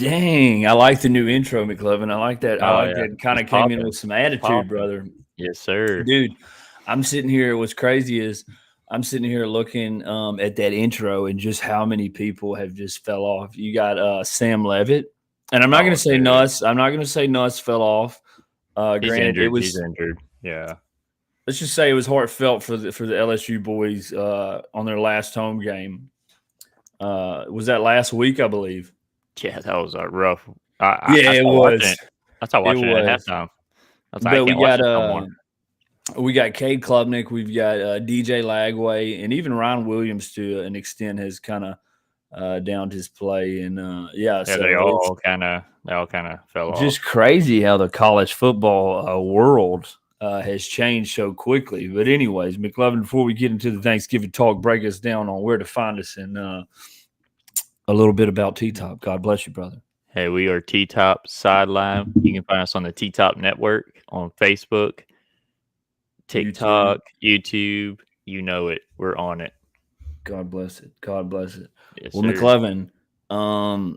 Dang, I like the new intro, McLovin. I like that. I Oh like yeah, that. Kind it's of came in popping. with some It's attitude, popping. brother. Yes, sir. Dude, I'm sitting here. What's crazy is I'm sitting here looking at that intro and just how many people have just fell off. You got Sam Levitt, and I'm not going Oh, to say dude, Nuss. I'm not going to say Nuss fell off. he's Granted, it injured. He's was. injured. Yeah. Let's just say it was heartfelt for the LSU boys on their last home game. Was that last week, I believe? Yeah, that was a rough. Yeah, I it started watching was. it. I started It watching it at was. halftime. I was like, I But can't watch this no more. we got Cade Klubnik, we've got DJ Lagway, and even Ryan Williams to an extent has kind of downed his play. And Yeah, so they it's all kind of fell off. just crazy how the college football world has changed so quickly. But anyways, McLovin, before we get into the Thanksgiving talk, break us down on where to find us and a little bit about TTOP. God bless you, brother. Hey, we are TTOP Sideline. You can find us on the TTOP Network on Facebook, TikTok, YouTube. You know it. We're on it. God bless it. God bless it. Yes, Well, sir. McLevin,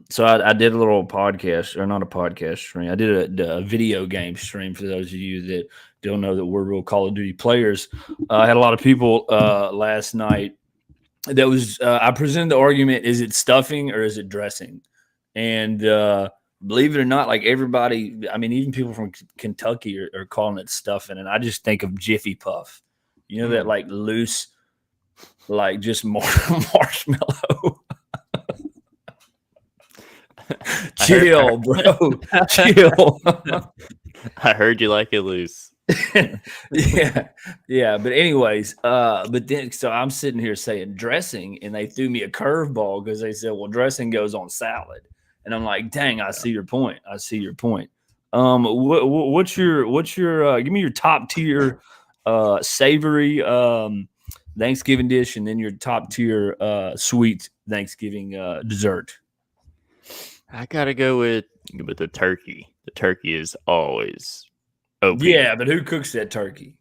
so I did a little podcast, or not a podcast stream. I did a video game stream for those of you that don't know that we're real Call of Duty players. I had a lot of people last night that was, I presented the argument, is it stuffing or is it dressing? And believe it or not, like everybody, I mean, even people from Kentucky are calling it stuffing. And I just think of Jiffy Puff. You know, that like loose, like just marshmallow. Chill, bro. Chill. I heard you like it loose. yeah. But anyways, but then so I'm sitting here saying dressing, and they threw me a curveball because they said, well, dressing goes on salad. And I'm like, dang, I see your point. I see your point. What's your give me your top tier savory Thanksgiving dish, and then your top tier sweet Thanksgiving dessert. I gotta go with the turkey. The turkey is always OP. Yeah, but who cooks that turkey?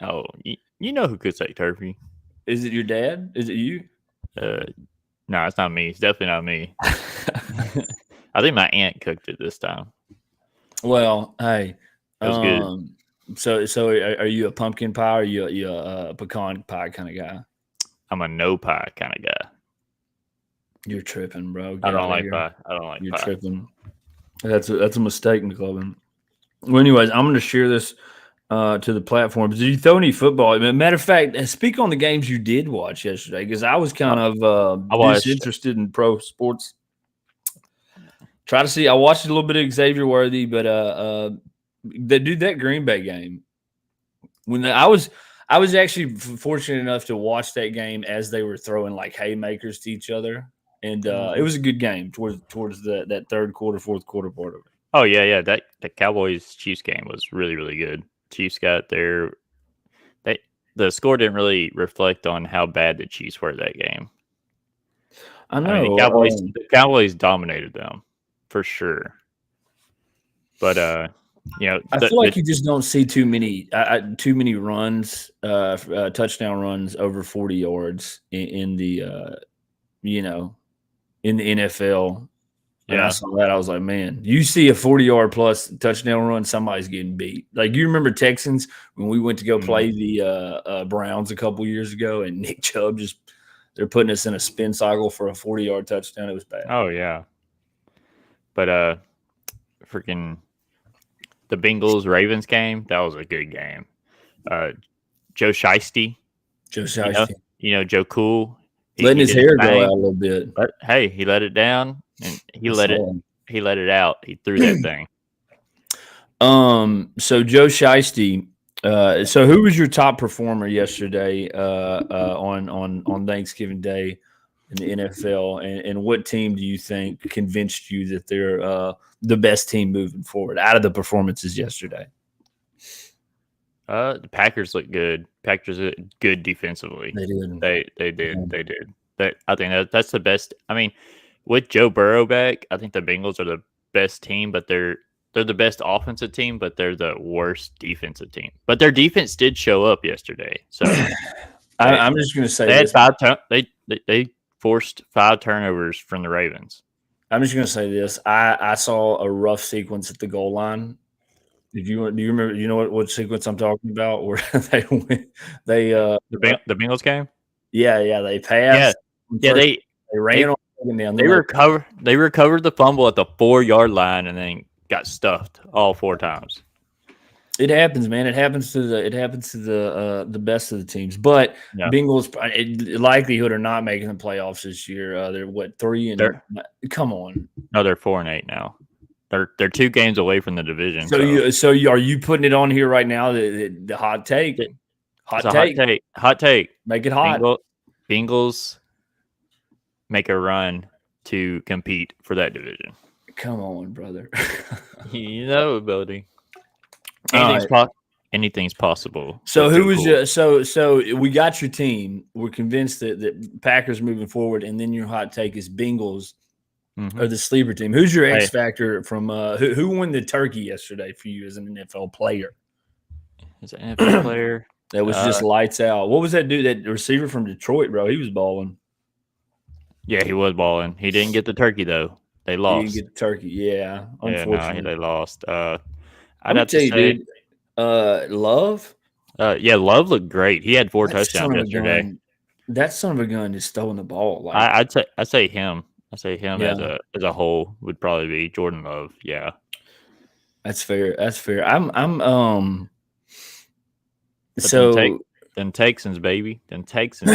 Oh, you know who cooks that turkey? Is it your dad? Is it you? No, it's not me. It's definitely not me. I think my aunt cooked it this time. Well, hey, It was good. So are you a pumpkin pie or you a pecan pie kind of guy? I'm a no pie kind of guy. You're tripping, bro. I don't like pie. I don't like You're pie. tripping. That's a mistake, McLovin. Well, anyways, I'm going to share this to the platform. Did you throw any football? Matter of fact, speak on the games you did watch yesterday, because I was kind of disinterested in pro sports. Try to see. I watched a little bit of Xavier Worthy, but that Green Bay game. I was actually fortunate enough to watch that game as they were throwing like haymakers to each other, and it was a good game towards that third quarter, fourth quarter part of it. Oh yeah. That the Cowboys Chiefs game was really, really good. Chiefs got their the score didn't really reflect on how bad the Chiefs were that game. I know. I mean, the Cowboys dominated them for sure. But I feel like you just don't see too many runs, touchdown runs over 40 yards in the NFL. And I saw that, I was like, man, you see a 40-yard plus touchdown run, somebody's getting beat. Like, you remember Texans when we went to go play the Browns a couple years ago, and Nick Chubb they're putting us in a spin cycle for a 40-yard touchdown. It was bad. Oh yeah. But freaking the Bengals Ravens game, that was a good game. Joe Shiesty. You know Joe Cool. Letting his hair go out a little bit. But hey, he let it down and he let it out. He threw that thing. So Joe Shiesty, so who was your top performer yesterday on Thanksgiving Day in the NFL, and what team do you think convinced you that they're the best team moving forward out of the performances yesterday? The Packers look good. Packers are good defensively. They did. They did. Yeah. They did. I think that's the best. I mean, with Joe Burrow back, I think the Bengals are the best team, but they're the best offensive team, but they're the worst defensive team. But their defense did show up yesterday. So I'm just going to say they had they forced 5 turnovers from the Ravens. I'm just gonna say this. I saw a rough sequence at the goal line. If you do you remember? You know what sequence I'm talking about? Where they went, they The Bengals game. yeah they Yeah, passed yeah. first. They They ran they on second down. they Then recovered the fumble at the 4-yard line and then got stuffed all 4 times. it happens, man. It happens to the best of the teams. But Yeah, Bengals likelihood are not making the playoffs this year. They're what 3 and they're come on. no, they're 4-8 now. They're 2 games away from the division. Are you putting it on here right now? The hot take, It's a hot take. Hot take. make it hot. Bengals make a run to compete for that division. Come on, brother. You know, ability. All right. Anything's possible. So with who Joe was Cool. your so we got your team. We're convinced that Packers moving forward, and then your hot take is Bengals or the sleeper team. Who's your X factor from who won the turkey yesterday for you as an NFL player? As an NFL player. That was just lights out. What was that dude? That receiver from Detroit, bro? He was balling. Yeah, he was balling. He didn't get the turkey though. They lost. He didn't get the turkey. Yeah, unfortunately, no, they lost. I'd have to say, dude. Love. Yeah, Love looked great. He had 4 touchdowns yesterday. That son of a gun is throwing the ball. Like I'd say him. I say him as a whole would probably be Jordan Love. Yeah, that's fair. That's fair. I'm But so then Texans, baby. Then Texans.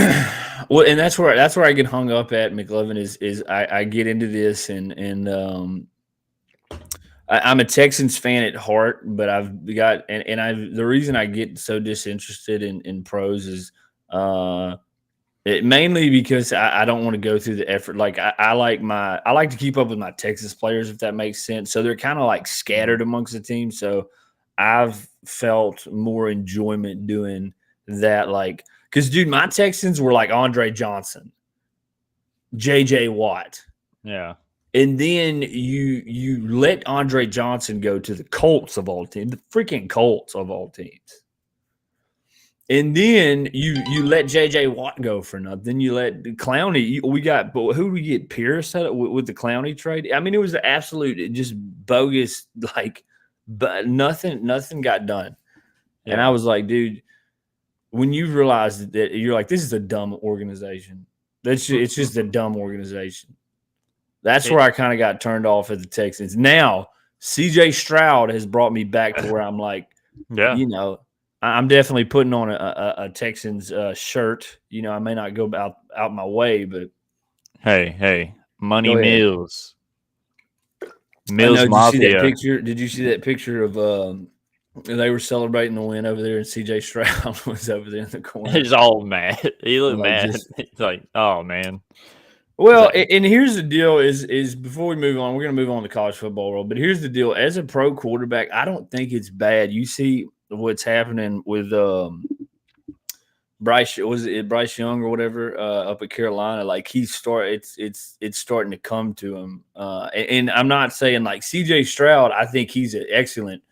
well, and that's where I get hung up at McLovin is I get into this and I'm a Texans fan at heart, but I've got and the reason I get so disinterested in pros is it mainly because I don't want to go through the effort. Like I like to keep up with my Texas players, if that makes sense. So they're kind of like scattered amongst the team. So I've felt more enjoyment doing that. Like, because dude, my Texans were like Andre Johnson, JJ Watt. Yeah. And then you let Andre Johnson go to the Colts of all teams, the freaking Colts of all teams. And then you let J.J. Watt go for nothing. Then you let Clowney. But who do we get? Pierce with the Clowney trade. I mean, it was an absolute just bogus. Like, but nothing got done. Yeah. And I was like, dude, when you realize that you're like, this is a dumb organization. It's just a dumb organization. That's where I kind of got turned off at the Texans. Now, C.J. Stroud has brought me back to where I'm like, you know. I'm definitely putting on a Texans shirt. You know, I may not go out my way, but hey, Money Mills Mafia. Did you see that picture of they were celebrating the win over there, and CJ Stroud was over there in the corner. He's all mad. He looked mad. He's like, oh man. Well, and here's the deal: is before we move on, we're going to move on to college football world. But here's the deal: as a pro quarterback, I don't think it's bad. You see what's happening with Bryce Young or whatever up at Carolina? Like it's starting to come to him. And I'm not saying like CJ Stroud. I think he's an excellent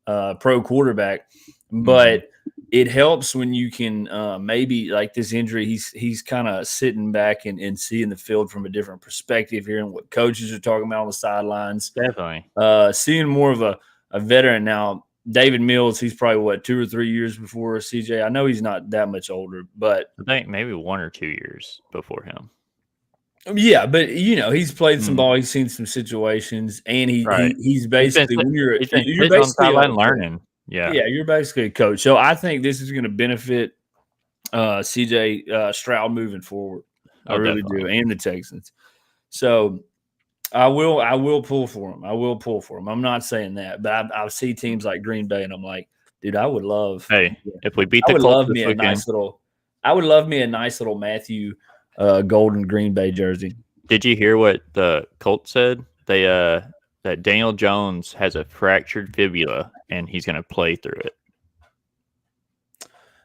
pro quarterback, but it helps when you can maybe like this injury. He's kind of sitting back and seeing the field from a different perspective, hearing what coaches are talking about on the sidelines. Definitely seeing more of a veteran now. David Mills, he's probably 2 or 3 years before CJ. I know he's not that much older, but I think maybe 1 or 2 years before him. Yeah, but you know he's played some ball. He's seen some situations, and he's basically you're basically on sideline learning. Yeah, you're basically a coach. So I think this is going to benefit CJ Stroud moving forward. I really do, and the Texans. So I will pull for him. I'm not saying that, but I see teams like Green Bay, and I'm like, dude, I would love. Hey, if we beat the Colts this weekend, I would love me a nice little Matthew Golden Green Bay jersey. Did you hear what the Colts said? They that Daniel Jones has a fractured fibula and he's going to play through it.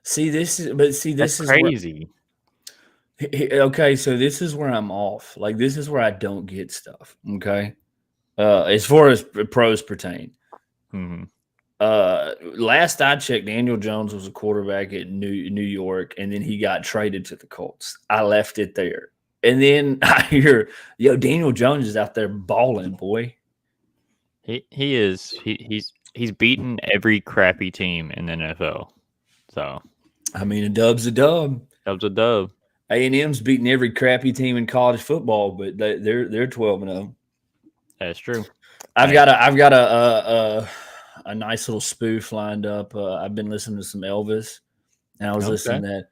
This is crazy. Okay, so this is where I'm off. Like, this is where I don't get stuff. Okay, as far as pros pertain. Last I checked, Daniel Jones was a quarterback at New York, and then he got traded to the Colts. I left it there. And then I hear, Daniel Jones is out there balling, boy. He is he's beaten every crappy team in the NFL. So I mean, a dub's a dub. that was a dub. A&M's beating every crappy team in college football, but they're 12-0. That's true. I've got a nice little spoof lined up. I've been listening to some Elvis, and I was listening to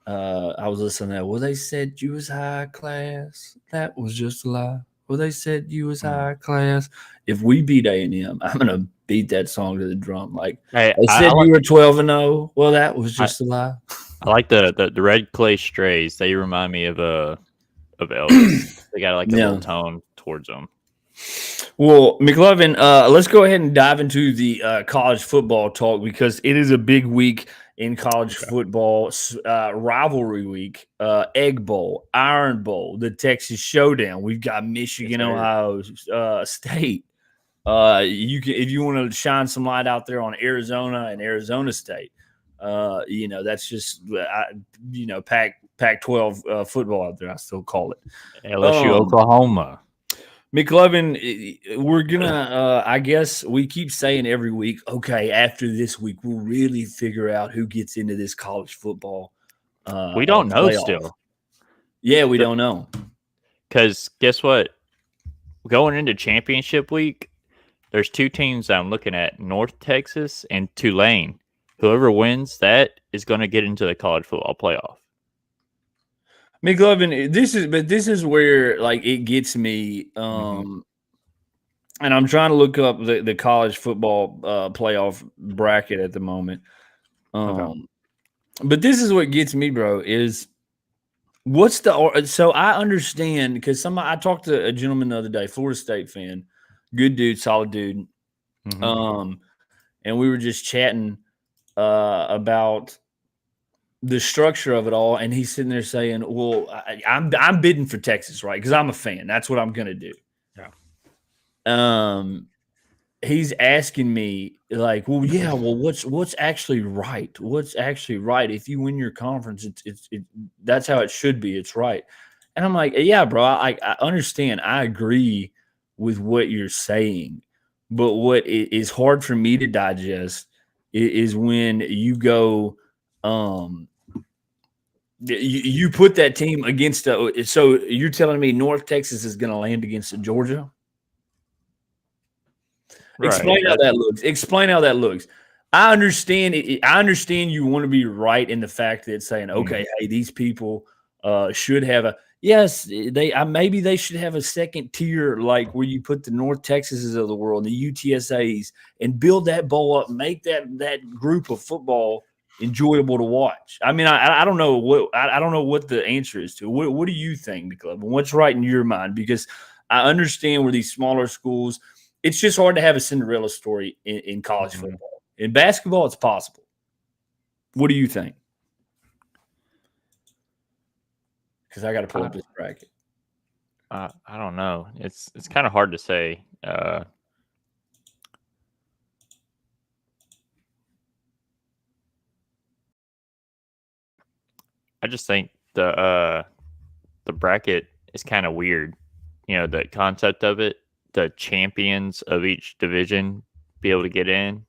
that. Well, they said you was high class. That was just a lie. Well, they said you was high class. If we beat A&M, I'm gonna beat that song to the drum. Like they said, you were 12-0. Well, that was just a lie. I like the Red Clay Strays. They remind me of Elvis. They got like a little tone towards them. Well, McLovin, let's go ahead and dive into the college football talk because it is a big week in college football. Rivalry week, Egg Bowl, Iron Bowl, the Texas Showdown. We've got Michigan, Ohio State. If you want to shine some light out there on Arizona and Arizona State, that's just Pac-12 football out there. I still call it LSU, Oklahoma. McLovin, we're gonna. I guess we keep saying every week. Okay, after this week, we'll really figure out who gets into this college football. We don't know still. Yeah, we don't know. Because guess what? Going into championship week, there's two teams I'm looking at: North Texas and Tulane. Whoever wins that is going to get into the college football playoff. McLovin, this is where like it gets me. And I'm trying to look up the college football playoff bracket at the moment. But this is what gets me, bro, is what's so I understand because I talked to a gentleman the other day, Florida State fan, good dude, solid dude. And we were just chatting about the structure of it all, and he's sitting there saying, well, I'm bidding for Texas, right? Because I'm a fan. That's what I'm gonna do. Yeah. He's asking me, like, what's actually right? What's actually right? If you win your conference, it's that's how it should be. It's right. And I'm like, yeah, bro, I understand. I agree with what you're saying. But what is hard for me to digest is when you go you put that team against so you're telling me North Texas is going to land against Georgia? Right. Explain how that looks. I understand it. I understand you want to be right in the fact that saying, okay, hey, these people should have maybe they should have a second tier, like where you put the North Texases of the world, the UTSAs, and build that bowl up, make that group of football enjoyable to watch. I mean, I don't know what the answer is to. What do you think, McLovin? What's right in your mind? Because I understand where these smaller schools, it's just hard to have a Cinderella story in college football. In basketball, it's possible. What do you think? Because I got to pull up this bracket. I don't know. It's kind of hard to say. I just think the bracket is kind of weird. The concept of it, the champions of each division be able to get in.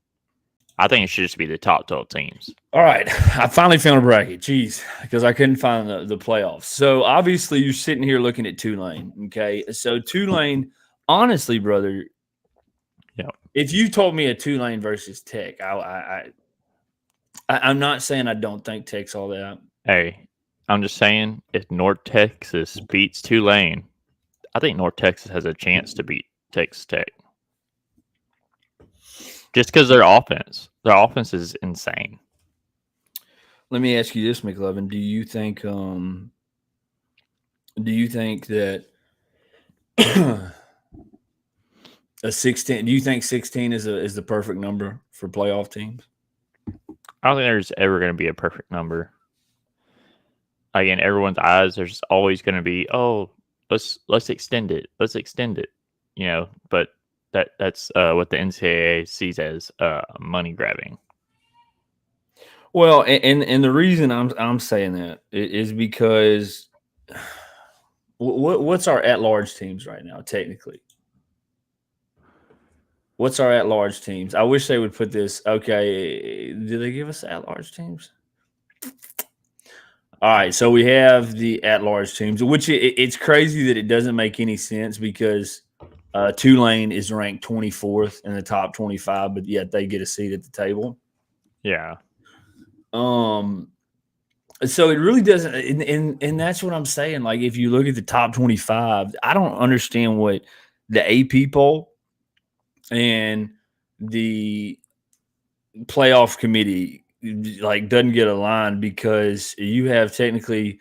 I think it should just be the top 12 teams. All right. I finally found a bracket. Jeez, because I couldn't find the playoffs. So obviously you're sitting here looking at Tulane. Okay. So Tulane, honestly, brother, if you told me a Tulane versus Tech, I'm not saying I don't think Tech's all that. Hey, I'm just saying if North Texas beats Tulane, I think North Texas has a chance to beat Texas Tech. Just because their offense is insane. Let me ask you this, McLovin. Do you think that a 16? Do you think 16 is the perfect number for playoff teams? I don't think there's ever going to be a perfect number. Again, everyone's eyes, there's always going to be, let's extend it. Let's extend it. But that's what the NCAA sees as money grabbing. Well, and the reason I'm saying that is because What's our at-large teams right now, technically? What's our at-large teams? I wish they would put this. Okay, do they give us at-large teams? All right, so we have the at-large teams, which it's crazy that it doesn't make any sense because Tulane is ranked 24th in the top 25, but yet they get a seat at the table. Yeah. So it really doesn't, and that's what I'm saying. Like, if you look at the top 25, I don't understand what the AP poll and the playoff committee like doesn't get aligned, because you have technically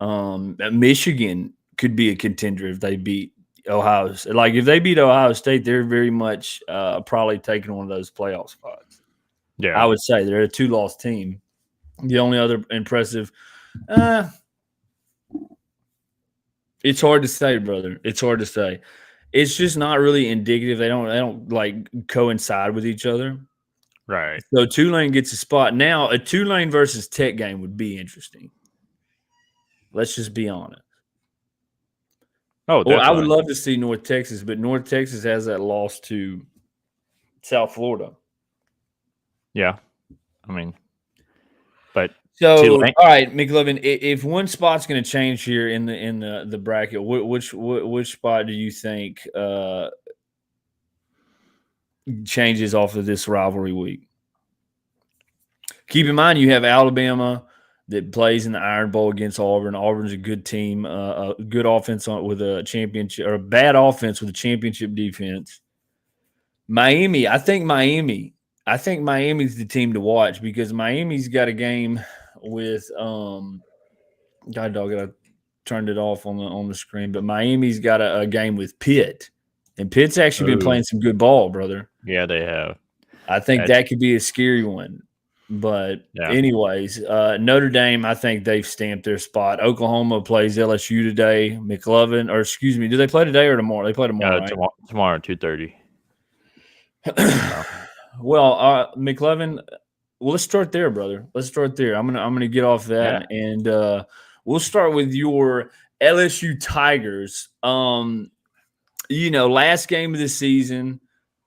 Michigan could be a contender if they beat Ohio. Like, if they beat Ohio State, they're very much probably taking one of those playoff spots. Yeah. I would say they're a 2-loss team. The only other impressive, it's hard to say, brother. It's hard to say. It's just not really indicative. They don't like coincide with each other. Right. So Tulane gets a spot. Now, a Tulane versus Tech game would be interesting. Let's just be honest. Oh, well, I would definitely. love to see North Texas, but North Texas has that loss to South Florida. Yeah. I mean, but So, Tulane, all right, McLovin, if one spot's going to change here in the bracket, which spot do you think changes off of this rivalry week? Keep in mind, you have Alabama that plays in the Iron Bowl against Auburn. Auburn's a good team, a good offense with a championship, or a bad offense with a championship defense. Miami, I think Miami's the team to watch, because Miami's got a game with God dog it, I turned it off on the screen, but Miami's got a game with Pitt, and Pitt's actually been playing some good ball, brother. Yeah, they have. I think that could be a scary one. But anyways, Notre Dame, I think they've stamped their spot. Oklahoma plays LSU today. McLovin, or excuse me, do they play today or tomorrow? They play tomorrow, right? Tomorrow at 2:30. Well, McLovin, well, let's start there, brother. Let's start there. I'm gonna get off that, and we'll start with your LSU Tigers. Last game of the season.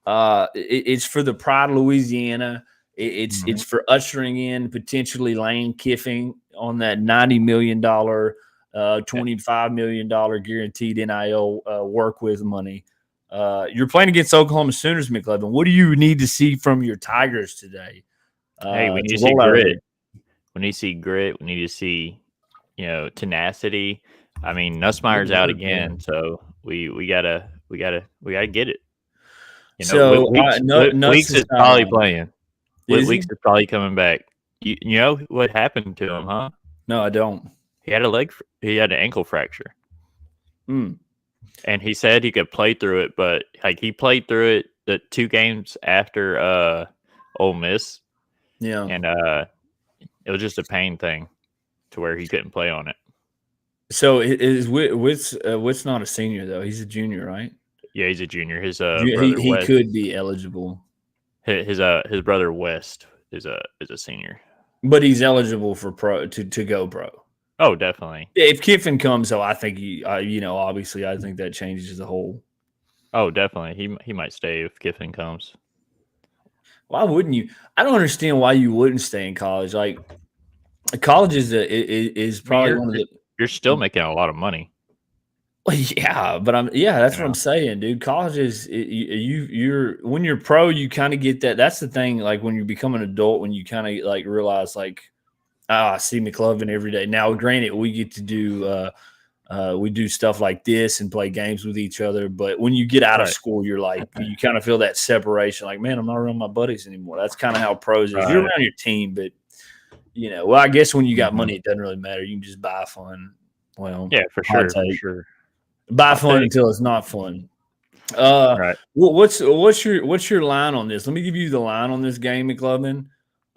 It's for the pride of Louisiana. It's for ushering in potentially Lane Kiffin on that $90 million, $25 million guaranteed NIL work with money. You're playing against Oklahoma Sooners, McLevin. What do you need to see from your Tigers today? Hey, we need to see grit. We need to see grit. We need to see, tenacity. I mean, Nussmeier's out again, so we gotta get it. Weeks is probably playing. Weeks is probably coming back. You know what happened to him, huh? No, I don't. He had an ankle fracture. And he said he could play through it, but like he played through it the 2 games after Ole Miss. Yeah. And it was just a pain thing to where he couldn't play on it. So Witt's not a senior though. He's a junior, right? Yeah, he's a junior. His he could be eligible. His brother West is a senior. But he's eligible for pro to go pro. Oh, definitely. If Kiffin comes, though, I think obviously, I think that changes the whole. Oh, definitely. He might stay if Kiffin comes. Why wouldn't you? I don't understand why you wouldn't stay in college. Like, college is probably one of the. You're still making a lot of money. Well, yeah, but that's what I'm saying, dude. College is you're when you're pro, you kind of get that. That's the thing. Like, when you become an adult, when you kind of like realize like, I see McLovin every day. Now, granted, we get to do we do stuff like this and play games with each other. But when you get out of school, you're like, you kind of feel that separation. Like, man, I'm not around my buddies anymore. That's kind of how pros is. You're around your team, but well, I guess when you got money, it doesn't really matter. You can just buy fun. Well, yeah, for sure. Buy fun until it's not fun. Right. What's your line on this? Let me give you the line on this game, McLovin.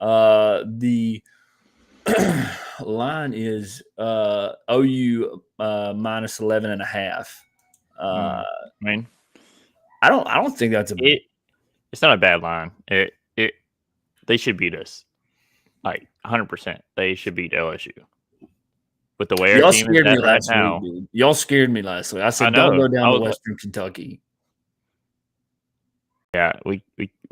The line is OU minus 11.5. I mean, I don't think that's it's not a bad line. They should beat us, like 100%. They should beat LSU. with the way our Y'all team is scared me at right last now. week, dude. Y'all scared me last week. I said, I don't know. go down to was Western Kentucky. Yeah, we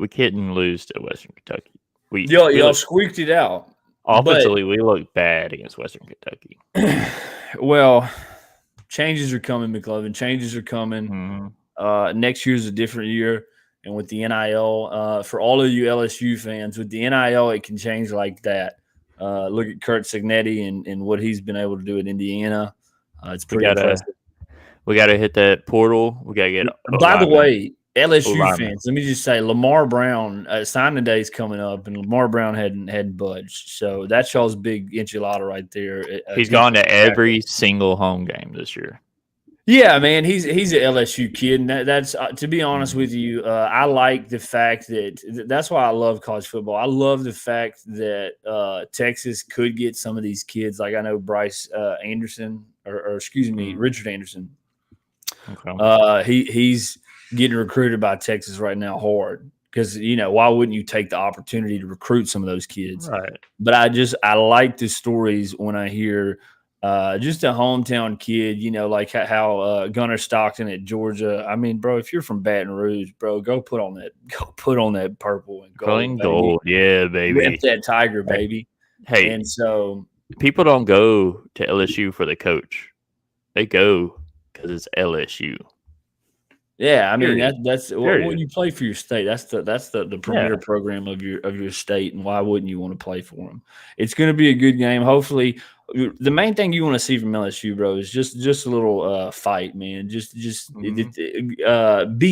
couldn't lose to Western Kentucky. Y'all squeaked it out. Offensively, we look bad against Western Kentucky. Well, changes are coming, McLovin. Changes are coming. Mm-hmm. Next year's a different year. And with the NIL, for all of you LSU fans, with the NIL, it can change like that. Look at Kurt Signetti and what he's been able to do at Indiana. It's pretty impressive. We got to hit that portal. We got to get. By the way, LSU O-lineman. fans, let me just say, Lamar Brown signing day is coming up, and Lamar Brown hadn't budged. So that's y'all's big enchilada right there. He's gone to every single home game this year. Yeah, man, he's an LSU kid, and that's to be honest with you, I like the fact that's why I love college football. I love the fact that Texas could get some of these kids, like I know Bryce Anderson, or excuse me, Richard Anderson. Okay. He's getting recruited by Texas right now hard because why wouldn't you take the opportunity to recruit some of those kids? Right. But I like the stories when I hear. Just a hometown kid, like how Gunnar Stockton at Georgia. I mean, bro, if you're from Baton Rouge, bro, go put on that purple and gold. Yeah, baby. Rip that tiger, baby. Hey, and so people don't go to LSU for the coach; they go because it's LSU. Yeah, I mean that's when you play for your state. That's the premier program of your state, and why wouldn't you want to play for them? It's going to be a good game. Hopefully, the main thing you want to see from LSU, bro, is just a little fight, man. Just be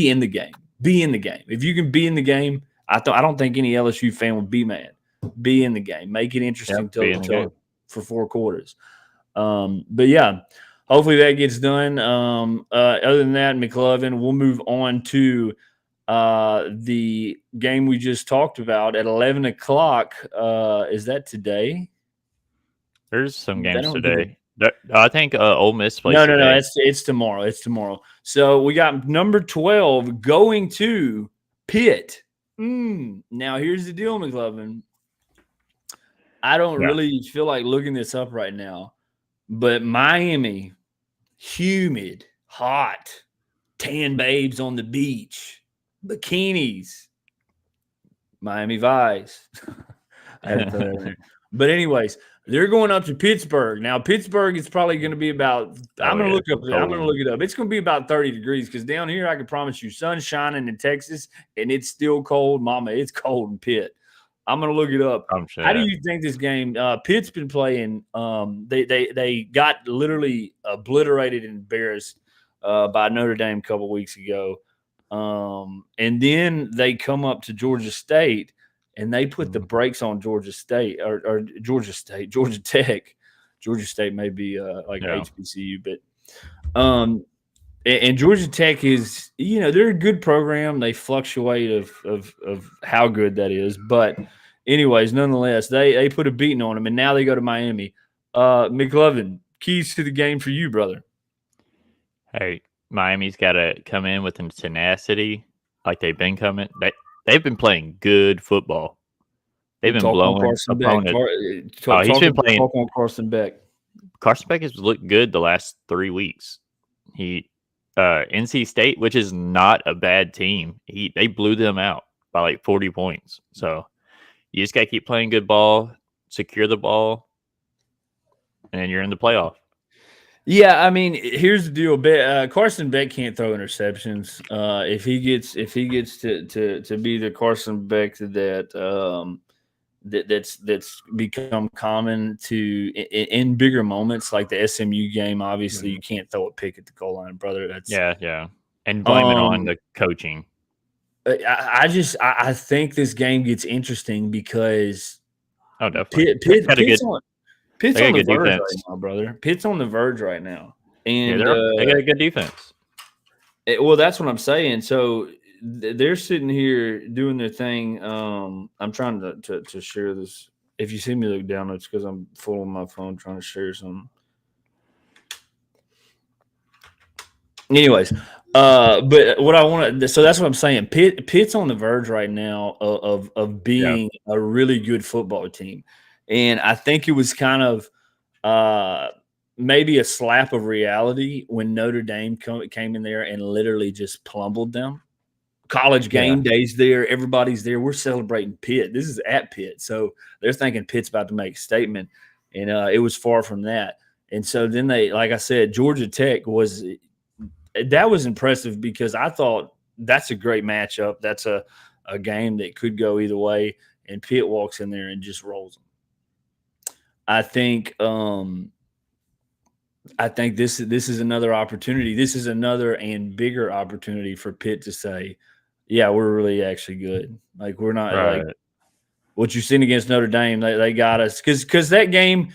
in the game. Be in the game. If you can be in the game, I don't think any LSU fan would be mad. Be in the game. Make it interesting for 4 quarters. But yeah. Hopefully that gets done. Other than that, McLovin, we'll move on to the game we just talked about at 11 o'clock. Is that today? There's some games today. I think Ole Miss plays No. It's tomorrow. It's tomorrow. So we got number 12 going to Pitt. Now, here's the deal, McLovin. I don't really feel like looking this up right now, but Miami – humid, hot, tan babes on the beach, bikinis, Miami Vice. But anyways, they're going up to Pittsburgh. Now, Pittsburgh is probably going to be about I'm going to look it up. It's going to be about 30 degrees because down here, I can promise you, sun's shining in Texas, and it's still cold. Mama, it's cold in Pitt. I'm going to look it up. How do you think this game Pitt's been playing? They got literally obliterated and embarrassed by Notre Dame a couple weeks ago. And then they come up to Georgia State, and they put the brakes on Georgia State or Georgia Tech. Georgia State may be like HBCU, but and Georgia Tech is, they're a good program. They fluctuate of how good that is. But anyways, nonetheless, they put a beating on them, and now they go to Miami. McLovin, keys to the game for you, brother. Hey, Miami's got to come in with tenacity like they've been coming. They've been playing good football. They've been blowing opponents. He's been playing. Talk on Carson Beck. Carson Beck has looked good the last 3 weeks. NC State, which is not a bad team, they blew them out by like 40 points. So you just got to keep playing good ball, secure the ball, and you're in the playoff. Yeah, I mean, here's the deal. Carson Beck can't throw interceptions. If he gets to be the Carson Beck that's become common in bigger moments like the SMU game. Obviously, you can't throw a pick at the goal line, brother. That's and blame it on the coaching. I think this game gets interesting because definitely Pitt's on the verge right now, brother. Pitt's on the verge right now, and they got a good defense. Well, that's what I'm saying. So they're sitting here doing their thing. I'm trying to share this. If you see me look down, it's because I'm full on my phone trying to share something. Anyways, but what I want to – so that's what I'm saying. Pitt's on the verge right now of being a really good football team. And I think it was kind of maybe a slap of reality when Notre Dame came in there and literally just plumbled them. College game days there, everybody's there. We're celebrating Pitt. This is at Pitt, so they're thinking Pitt's about to make a statement, and it was far from that. And so then they, like I said, Georgia Tech was impressive because I thought that's a great matchup. That's a game that could go either way, and Pitt walks in there and just rolls them. I think this is another opportunity. This is another and bigger opportunity for Pitt to say, yeah, we're really actually good. Like we're not like what you've seen against Notre Dame. They got us because that game,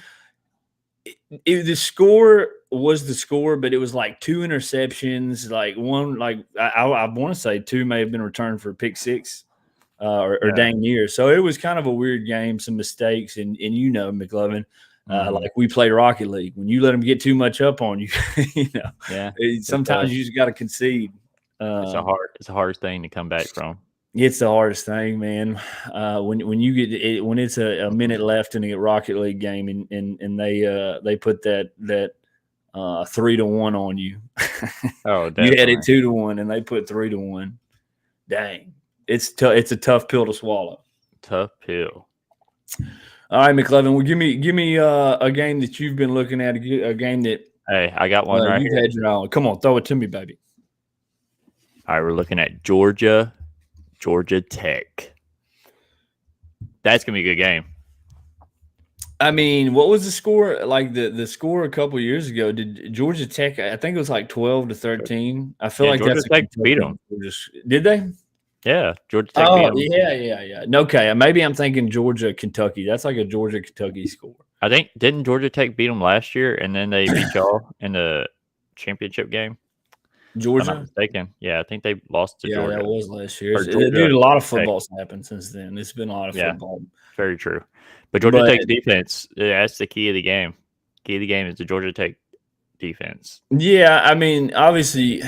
the score was the score, but it was like 2 interceptions. Like one, like I want to say 2 may have been returned for a pick 6 or dang near. So it was kind of a weird game, some mistakes, and McLovin. Like we play Rocket League. When you let them get too much up on you, sometimes you just got to concede. It's a hard thing to come back from. It's the hardest thing, man. When you get it, when it's a minute left in a Rocket League game, and they put that 3-1 on you. Oh, definitely. You had it 2-1, and they put 3-1. Dang, it's a tough pill to swallow. Tough pill. All right, McLevin. Well, give me a game that you've been looking at. A game that I got one right here. Had your eye on. Come on, throw it to me, baby. All right, we're looking at Georgia Tech. That's gonna be a good game. I mean, what was the score? Like the score a couple years ago? Did Georgia Tech? I think it was like 12-13. I feel like Georgia Tech beat them. Did they? Yeah, Georgia Tech. Oh, yeah. Okay, maybe I'm thinking Georgia Kentucky. That's like a Georgia Kentucky score. I think didn't Georgia Tech beat them last year, and then they beat y'all in the championship game. Georgia, if I'm not mistaken. Yeah, I think they lost to Georgia. Yeah, that was last year. Dude, a lot of football's happened since then. It's been a lot of football. Very true. But Georgia Tech's defense, that's the key of the game. Key of the game is the Georgia Tech defense. Yeah, I mean, obviously,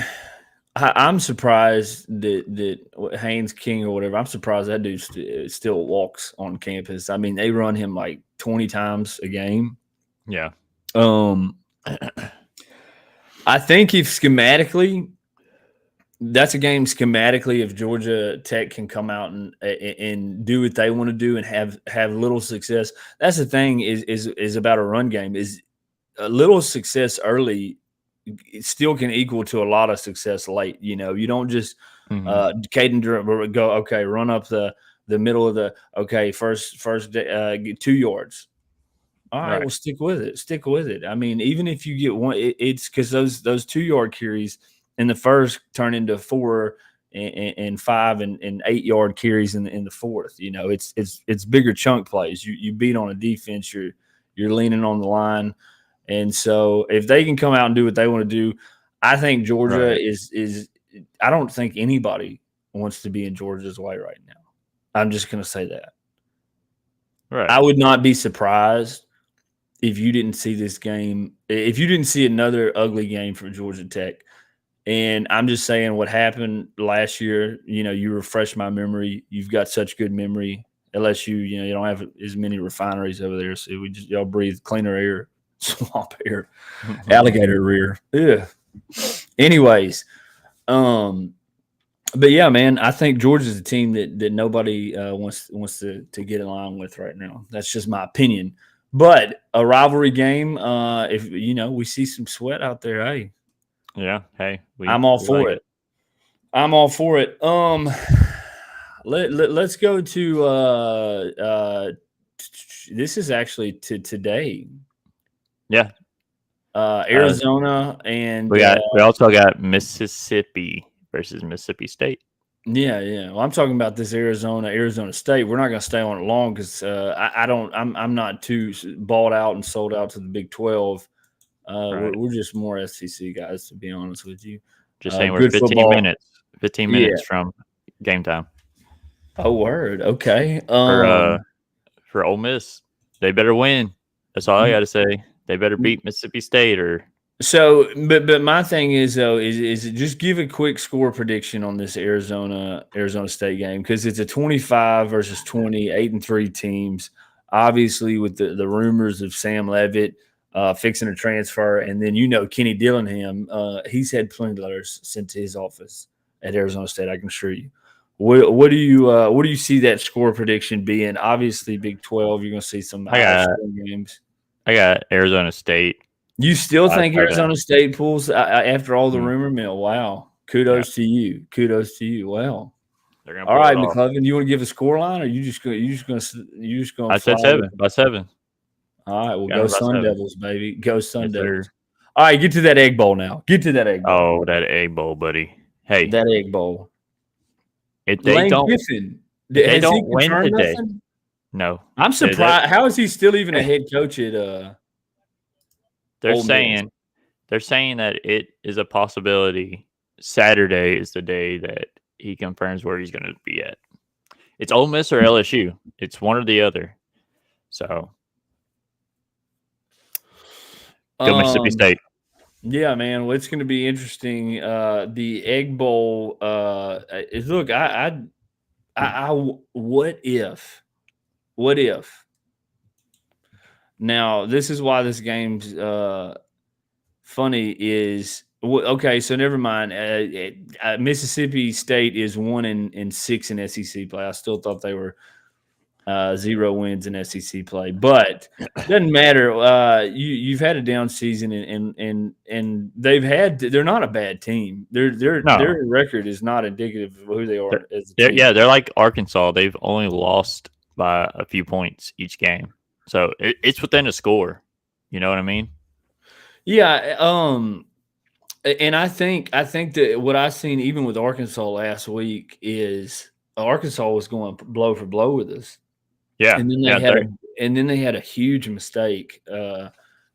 I'm surprised that Haynes King or whatever, I'm surprised that dude still walks on campus. I mean, they run him like 20 times a game. Yeah. I think if schematically, that's a game schematically. If Georgia Tech can come out and do what they want to do and have little success, that's the thing is about a run game. Is a little success early, it still can equal to a lot of success late. You don't just Caden Durant go run up the middle of the first 2 yards. All right, well, stick with it. I mean, even if you get one, it's because those 2-yard carries in the first turn into 4 and 5 and 8-yard carries in the fourth. It's bigger chunk plays. You beat on a defense. You're leaning on the line, and so if they can come out and do what they want to do, I think Georgia is. I don't think anybody wants to be in Georgia's way right now. I'm just going to say that. Right. I would not be surprised if you didn't see this game, if you didn't see another ugly game from Georgia Tech. And I'm just saying what happened last year, you refresh my memory. You've got such good memory. LSU, you don't have as many refineries over there. So y'all breathe cleaner air, swamp air, alligator rear. Yeah. Anyways, but yeah, man, I think Georgia's a team that nobody wants to get in line with right now. That's just my opinion. But a rivalry game, if we see some sweat out there, hey. Yeah, hey, I'm all for it. I'm all for it. Let's go to this is actually to today. Yeah. Arizona and we also got Mississippi versus Mississippi State. Yeah. Well, I'm talking about this Arizona State. We're not going to stay on it long because I'm not too balled out and sold out to the Big 12. We're just more SEC guys, to be honest with you. Just saying, we're 15 minutes from game time. Oh, word. Okay. For Ole Miss, they better win. That's all I got to say. They better beat Mississippi State or. So, but my thing is though, is just give a quick score prediction on this Arizona State game because it's a 25 versus 20, 8-3 teams. Obviously, with the rumors of Sam Leavitt fixing to transfer, and then Kenny Dillingham, he's had plenty of letters sent to his office at Arizona State. I can assure you. What do you see that score prediction being? Obviously, Big 12, you're going to see some high-scoring games. I got Arizona State. You still think Arizona State pulls after all the rumor mill? Wow! Kudos to you. Kudos to you. Wow. All right, McClellan, you want to give a score line, or you just going? I said 7 by 7. All right, well, go Sun Devils, baby. Go Sun Devils. Sir. All right, get to that Egg Bowl now. Get to that Egg Bowl. Oh, that Egg Bowl, buddy. Hey, that Egg Bowl. If they Lane don't, Kiffin, they don't win today. Nothing? No, I'm surprised. How is he still even a head coach at? They're saying that it is a possibility. Saturday is the day that he confirms where he's going to be at. It's Ole Miss or LSU. It's one or the other. So, go Mississippi State. Yeah, man. Well, it's going to be interesting. The Egg Bowl. Look, what if? What if? Now, this is why this game's funny. Is okay. So never mind. Mississippi State is 1-6 in SEC play. I still thought they were 0 wins in SEC play, but it doesn't matter. You've had a down season, and they're not a bad team. Their record is not indicative of who they are as a team. Yeah, they're like Arkansas. They've only lost by a few points each game, so it's within a score. You know what I mean? Yeah. And I think that what I've seen even with Arkansas last week is Arkansas was going blow for blow with us. Yeah, and then they had a huge mistake,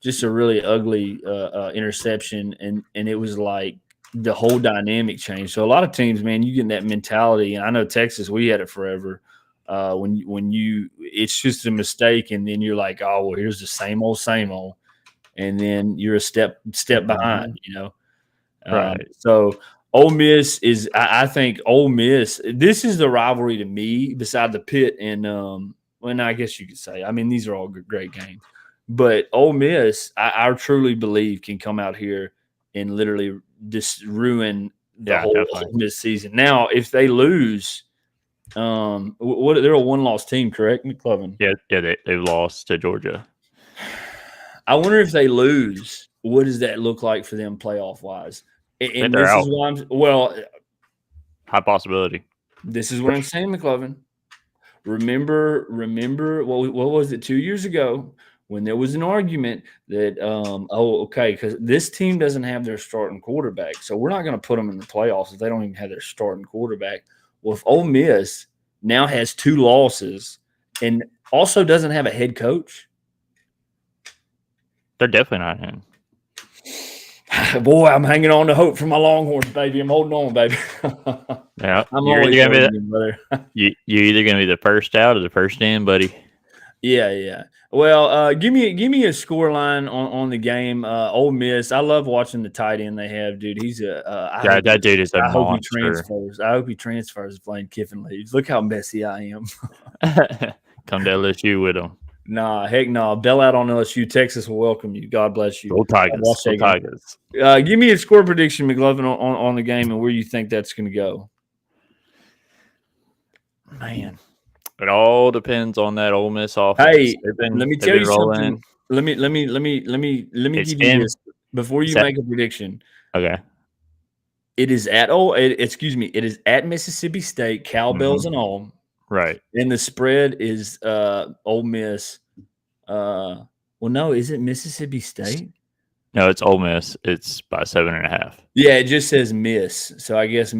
just a really ugly interception, and it was like the whole dynamic changed. So a lot of teams, man, you get that mentality, and I know Texas, we had it forever. When it's just a mistake, and then you're like, oh well, here's the same old, and then you're a step behind, Right. So Ole Miss is, I think Ole Miss, this is the rivalry to me beside the Pitt and, well, I guess you could say, I mean, these are all great games, but Ole Miss, I truly believe can come out here and literally just ruin the whole Ole Miss season. Now, if they lose, they're a one-loss team, correct, McClellan? Yeah, they lost to Georgia. I wonder if they lose, what does that look like for them playoff-wise? And this is why high possibility. This is what I'm saying, McClellan. Remember what was it 2 years ago when there was an argument that because this team doesn't have their starting quarterback, so we're not going to put them in the playoffs if they don't even have their starting quarterback. Well, if Ole Miss now has 2 losses and also doesn't have a head coach, they're definitely not in. Boy, I'm hanging on to hope for my Longhorns, baby. I'm holding on, baby. Yeah, you're either going to be the first out or the first in, buddy. Yeah. Well, give me a score line on the game. Ole Miss. I love watching the tight end they have, dude. He's that dude is a monster. I hope he transfers if Lane Kiffin leaves. Look how messy I am. Come to LSU with him. Nah, heck no. Bail out on LSU. Texas will welcome you. God bless you. Go Tigers. Go Tigers. Give me a score prediction, McLovin, on the game and where you think that's going to go. Man, it all depends on that Ole Miss offense. Hey, let me tell you something. Let me give you this before you make a prediction. Okay. It is at Mississippi State, cowbells and all. Right. And the spread is Ole Miss. Well, no, is it Mississippi State? No, it's Ole Miss. It's by 7.5. Yeah, it just says Miss. So I guess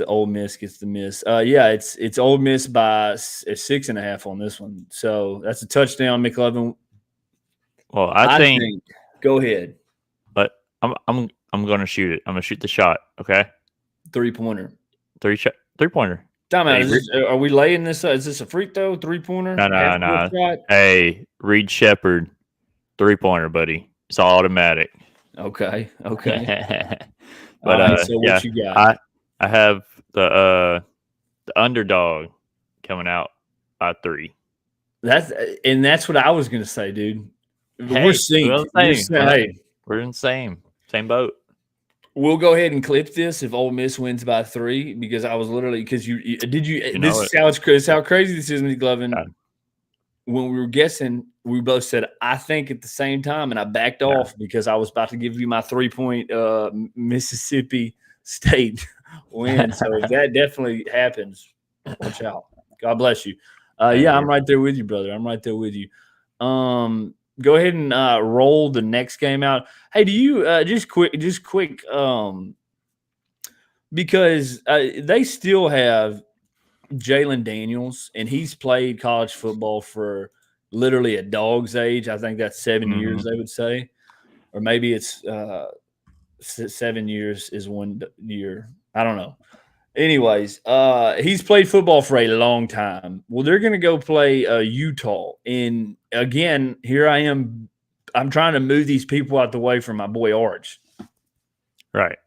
Ole Miss gets the miss. Yeah, it's Ole Miss by 6.5 on this one. So that's a touchdown, McLovin. Well, I think go ahead. But I'm going to shoot it. I'm going to shoot the shot. Okay. 3-pointer. Three-pointer. Time out. Are we laying this? Is this a free throw? 3-pointer? No. Hey, Reed Shepherd, 3-pointer, buddy. It's all automatic. Okay. But so what you got? I have the underdog coming out by 3. That's what I was gonna say, dude. We're Hey, synced. we're in the same boat. We'll go ahead and clip this if Ole Miss wins by 3 because I was literally because you did you. You This know is how it's crazy. This is how crazy this is, McLovin. Yeah. When we were guessing, we both said I think at the same time, and I backed off because I was about to give you my 3-point Mississippi State win. So if that definitely happens, watch out. God bless you. Yeah, I'm right there with you, brother. I'm right there with you. Go ahead and roll the next game out. Hey, do you just quick because they still have Jalen Daniels, and he's played college football for literally a dog's age. I think that's 7 years, they would say, or maybe it's 7 years is 1 year. I don't know. Anyways, he's played football for a long time. Well, they're going to go play Utah. And again, here I am. I'm trying to move these people out the way from my boy Arch. Right.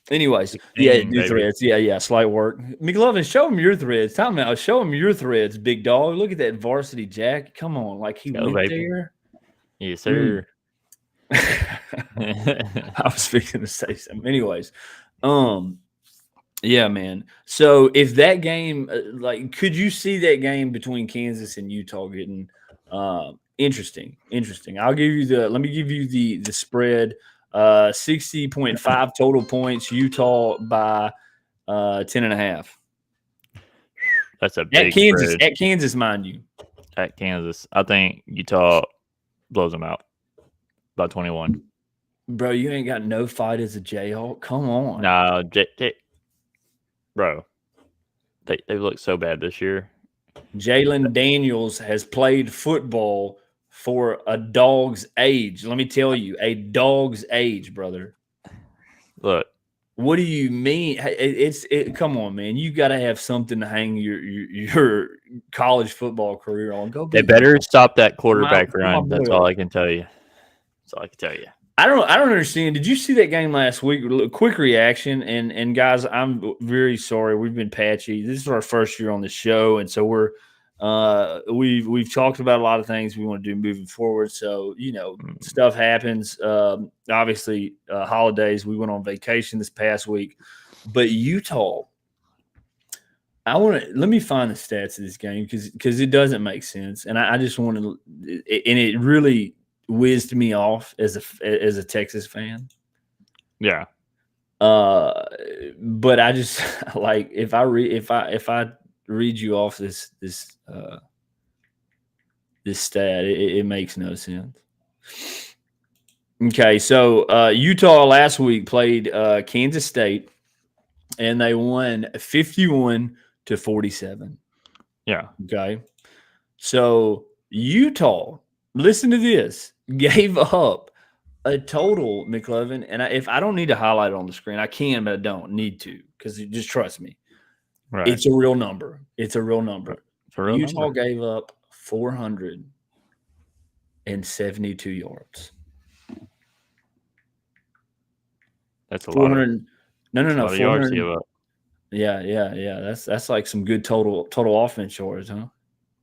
Anyways, new threads. Yeah, slight work. McLovin, show him your threads. Tell me, show him your threads, big dog. Look at that varsity jacket. Come on, like he went there. Yes, sir. I was speaking to say something. Anyways, yeah, man. So if that game, could you see that game between Kansas and Utah getting interesting? Let me give you the spread. 60.5 total points. Utah by 10.5. That's a big spread. At Kansas, mind you. At Kansas, I think Utah blows them out by 21. Bro, you ain't got no fight as a Jayhawk. Come on. Nah, bro, they look so bad this year. Jalen Daniels has played football for a dog's age. Let me tell you, a dog's age, brother. Look. What do you mean? Come on, man. You got to have something to hang your college football career on. They better stop that quarterback run. That's all I can tell you. I don't understand. Did you see that game last week? Quick reaction, and guys, I'm very sorry. We've been patchy. This is our first year on the show, and so we've talked about a lot of things we want to do moving forward. So stuff happens. Obviously, holidays. We went on vacation this past week, but Utah. Let me find the stats of this game because it doesn't make sense, and I just want to, and it really whizzed me off as a Texas fan. Yeah. But I just if I read you off this stat, it makes no sense. Okay, so Utah last week played Kansas State, and they won 51-47. Yeah. Okay, so Utah, listen to this, gave up a total, McLovin, and if I don't need to highlight it on the screen, I can, but I don't need to because just trust me. Right. It's a real number. Utah gave up 472 yards. That's a lot. No. 400 yards to give up. Yeah. That's like some good total offense yards, huh?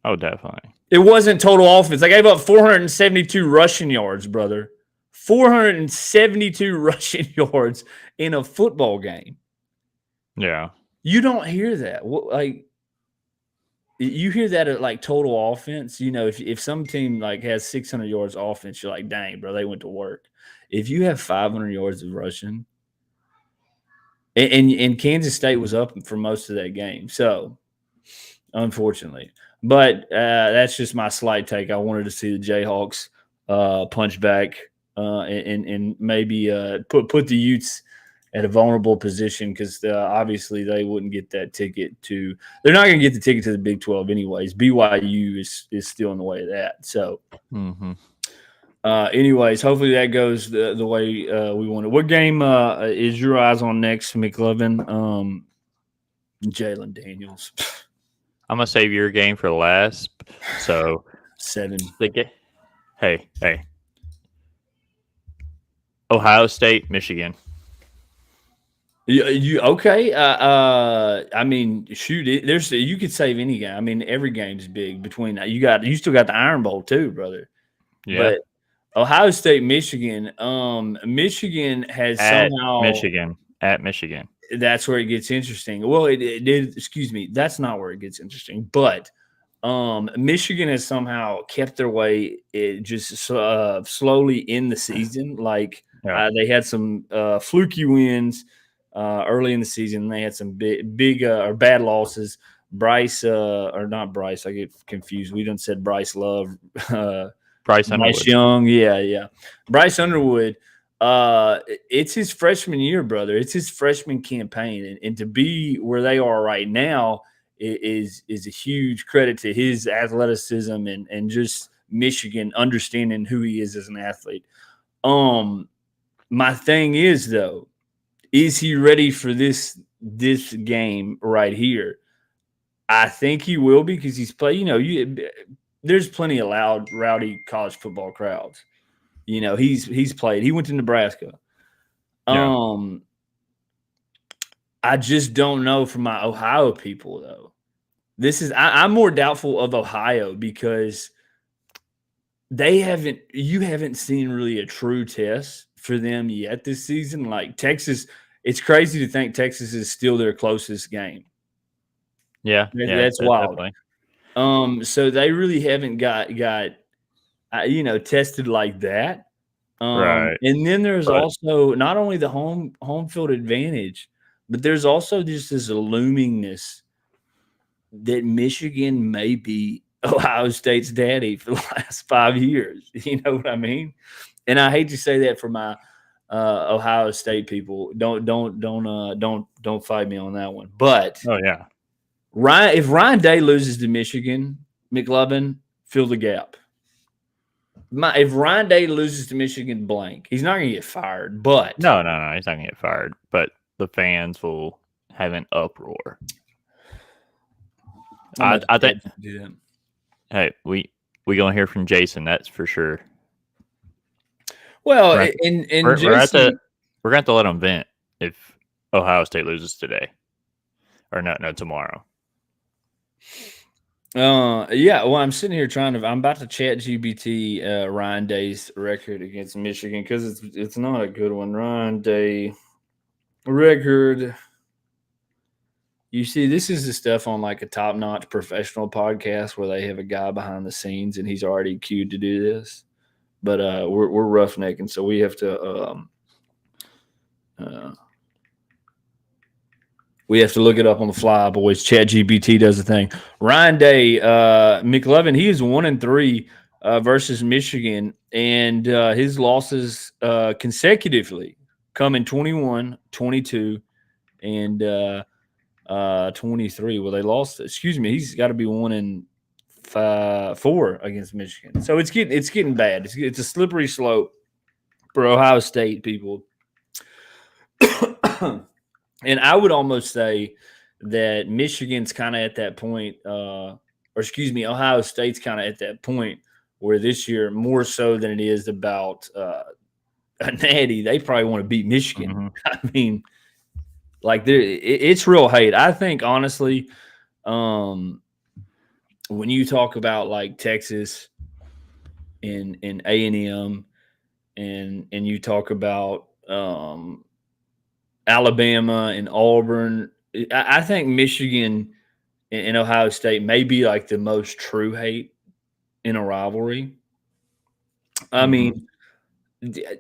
Oh, definitely. It wasn't total offense. They gave up 472 rushing yards, brother. 472 rushing yards in a football game. Yeah. You don't hear that. You hear that at total offense. If some team has 600 yards offense, you're like, dang, bro, they went to work. If you have 500 yards of rushing, and Kansas State was up for most of that game, so unfortunately. But that's just my slight take. I wanted to see the Jayhawks punch back and maybe put the Utes at a vulnerable position because obviously they wouldn't get that ticket to – they're not going to get the ticket to the Big 12 anyways. BYU is still in the way of that. So, anyways, hopefully that goes the way we want it. What game is your eyes on next, McLovin? Jalen Daniels. I'm going to save your game for last. So, 7. Hey. Ohio State, Michigan. You okay? I mean, shoot, there's you could save any game. I mean, every game's big. Between you still got the Iron Bowl too, brother. Yeah. But Ohio State, Michigan, Michigan has At somehow Michigan. At Michigan. that's where it gets interesting. Well, it did. Excuse me, that's not where it gets interesting. But Michigan has somehow kept their way just slowly in the season. Like Yeah. they had some fluky wins early in the season. They had some big or bad losses. Bryce or not Bryce, I get confused. We done said Bryce Love, Bryce Bryce Underwood. Young, yeah. Bryce Underwood. It's his freshman year, brother. It's his freshman campaign, and to be where they are right now is a huge credit to his athleticism and just Michigan understanding who he is as an athlete. My thing is though, is he ready for this game right here? I think he will because he's played. There's plenty of loud, rowdy college football crowds. He's played. He went to Nebraska. Yeah. I just don't know for my Ohio people though. I'm more doubtful of Ohio because you haven't seen really a true test for them yet this season. Like Texas, it's crazy to think Texas is still their closest game. Yeah. That's wild. Definitely. So they really haven't got tested like that. Right. And then there's But also not only the home field advantage, but there's also just this loomingness that Michigan may be Ohio State's daddy for the last 5 years. You know what I mean? And I hate to say that for my Ohio State people. Don't fight me on that one. But oh yeah. if Ryan Day loses to Michigan, McLovin, fill the gap. If Ryan Day loses to Michigan, blank, he's not going to get fired. But No, he's not gonna get fired. But the fans will have an uproar. I think. Hey, we gonna hear from Jason. That's for sure. Well, we're Jason, we're gonna have to let him vent if Ohio State loses today, or no, tomorrow. Yeah. Well, I'm sitting here I'm about to chat GPT Ryan Day's record against Michigan because it's not a good one. Ryan Day record. You see, this is the stuff on like a top-notch professional podcast where they have a guy behind the scenes and he's already queued to do this. But we're roughnecking, so we have to look it up on the fly, boys. ChatGPT does the thing. Ryan Day, McLovin, he is 1-3 versus Michigan, and his losses consecutively come in 21, 22, and 23. Well, they lost. Excuse me, he's got to be 1-4 against Michigan. So it's getting bad. It's a slippery slope for Ohio State people. And I would almost say that Michigan's kind of at that point, Ohio State's kind of at that point where this year, more so than it is about a natty, they probably want to beat Michigan. Mm-hmm. I mean, like it's real hate. I think honestly, when you talk about like Texas and A&M, and you talk about Alabama and Auburn, I think Michigan and Ohio State may be like the most true hate in a rivalry. I mean,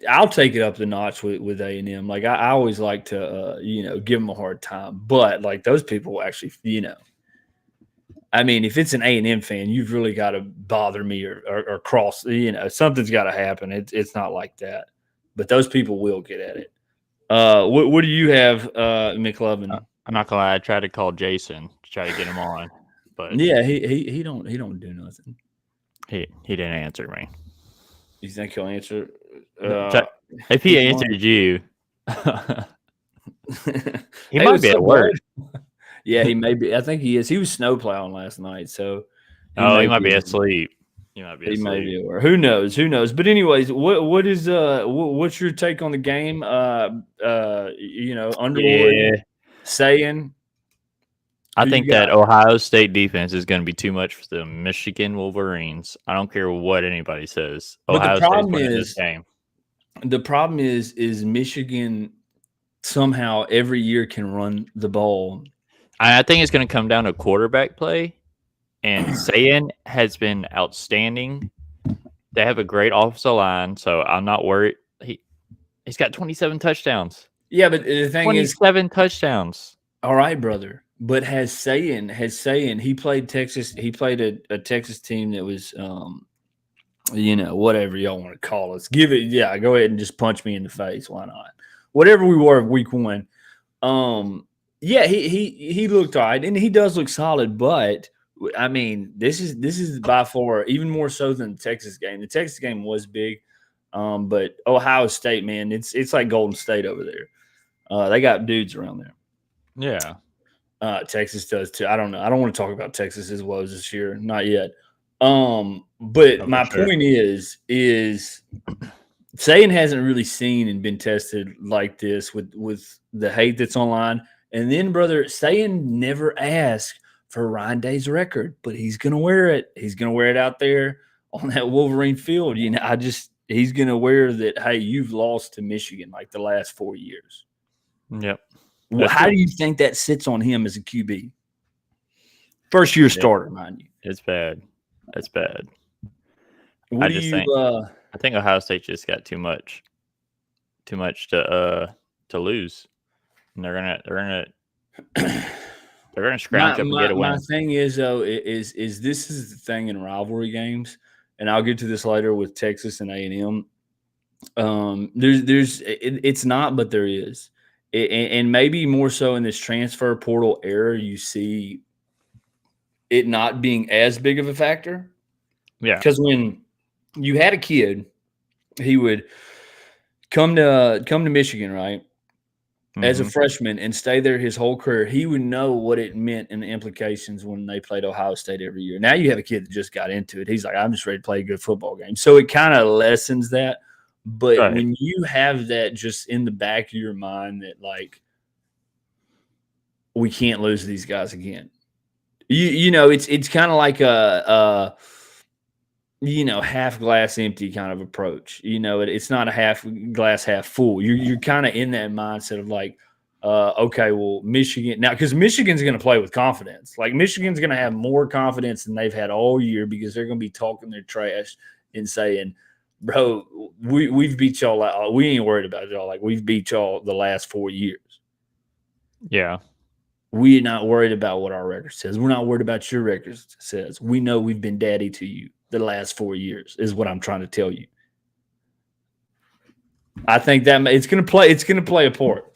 I'll take it up the notch with A&M. Like I always like to, give them a hard time, but like those people actually, I mean, if it's an A&M fan, you've really got to bother me or cross, something's got to happen. It's not like that, but those people will get at it. What do you have, McLovin? I'm not gonna lie. I tried to call Jason to try to get him on, but yeah, he don't do nothing. He didn't answer me. You think he'll answer? If he answered you, he might be at work. Yeah, he may be. I think he is. He was snow plowing last night, so he might be asleep. You might be He may asleep. be aware. Who knows? Who knows? But anyways, what's your take on the game? Underwood Yeah. saying I who you think that got? Ohio State defense is going to be too much for the Michigan Wolverines. I don't care what anybody says. But Ohio State's winning this game. the problem is Michigan somehow every year can run the ball. I think it's going to come down to quarterback play. And Sayan has been outstanding. They have a great offensive line, so I'm not worried. He's got 27 touchdowns. Yeah, but the thing is, 27 touchdowns. all right, brother. But has Sayan he played Texas? He played a Texas team that was whatever y'all want to call us. Give it, yeah. Go ahead and just punch me in the face. Why not? Whatever we were week 1. Yeah, he looked all right, and he does look solid. But I mean, this is by far even more so than the Texas game. The Texas game was big, but Ohio State, man, it's like Golden State over there. They got dudes around there. Yeah. Texas does too. I don't know. I don't want to talk about Texas as well as this year. Not yet. But my point is Sayan hasn't really seen and been tested like this with the hate that's online. And then, brother, Sayan never asked for Ryan Day's record, but he's gonna wear it. He's gonna wear it out there on that Wolverine field. He's gonna wear that. Hey, you've lost to Michigan like the last 4 years. Yep. Well, how do you think that sits on him as a QB? First year starter, mind you. It's bad. It's bad. I think Ohio State just got too much to lose, and they're gonna scrounge up and get a win. My thing is though is this is the thing in rivalry games, and I'll get to this later with Texas and A&M. It's not, but there is. And maybe more so in this transfer portal era, you see it not being as big of a factor. Yeah. Because when you had a kid, he would come to Michigan, right? Mm-hmm. As a freshman and stay there his whole career. He would know what it meant and the implications when they played Ohio State every year. Now you have a kid that just got into it. He's like, I'm just ready to play a good football game. So it kind of lessens that. But when you have that just in the back of your mind that, like, we can't lose these guys again, it's kind of like a half glass empty kind of approach. It's not a half glass half full. You're kind of in that mindset of like, okay, well, Michigan now, because Michigan's going to play with confidence. Like Michigan's going to have more confidence than they've had all year because they're going to be talking their trash and saying, bro, we've beat y'all. We ain't worried about y'all. Like, we've beat y'all the last 4 years. Yeah. We're not worried about what our record says. We're not worried about your record says. We know we've been daddy to you the last 4 years is what I'm trying to tell you. I think that it's going to play a part.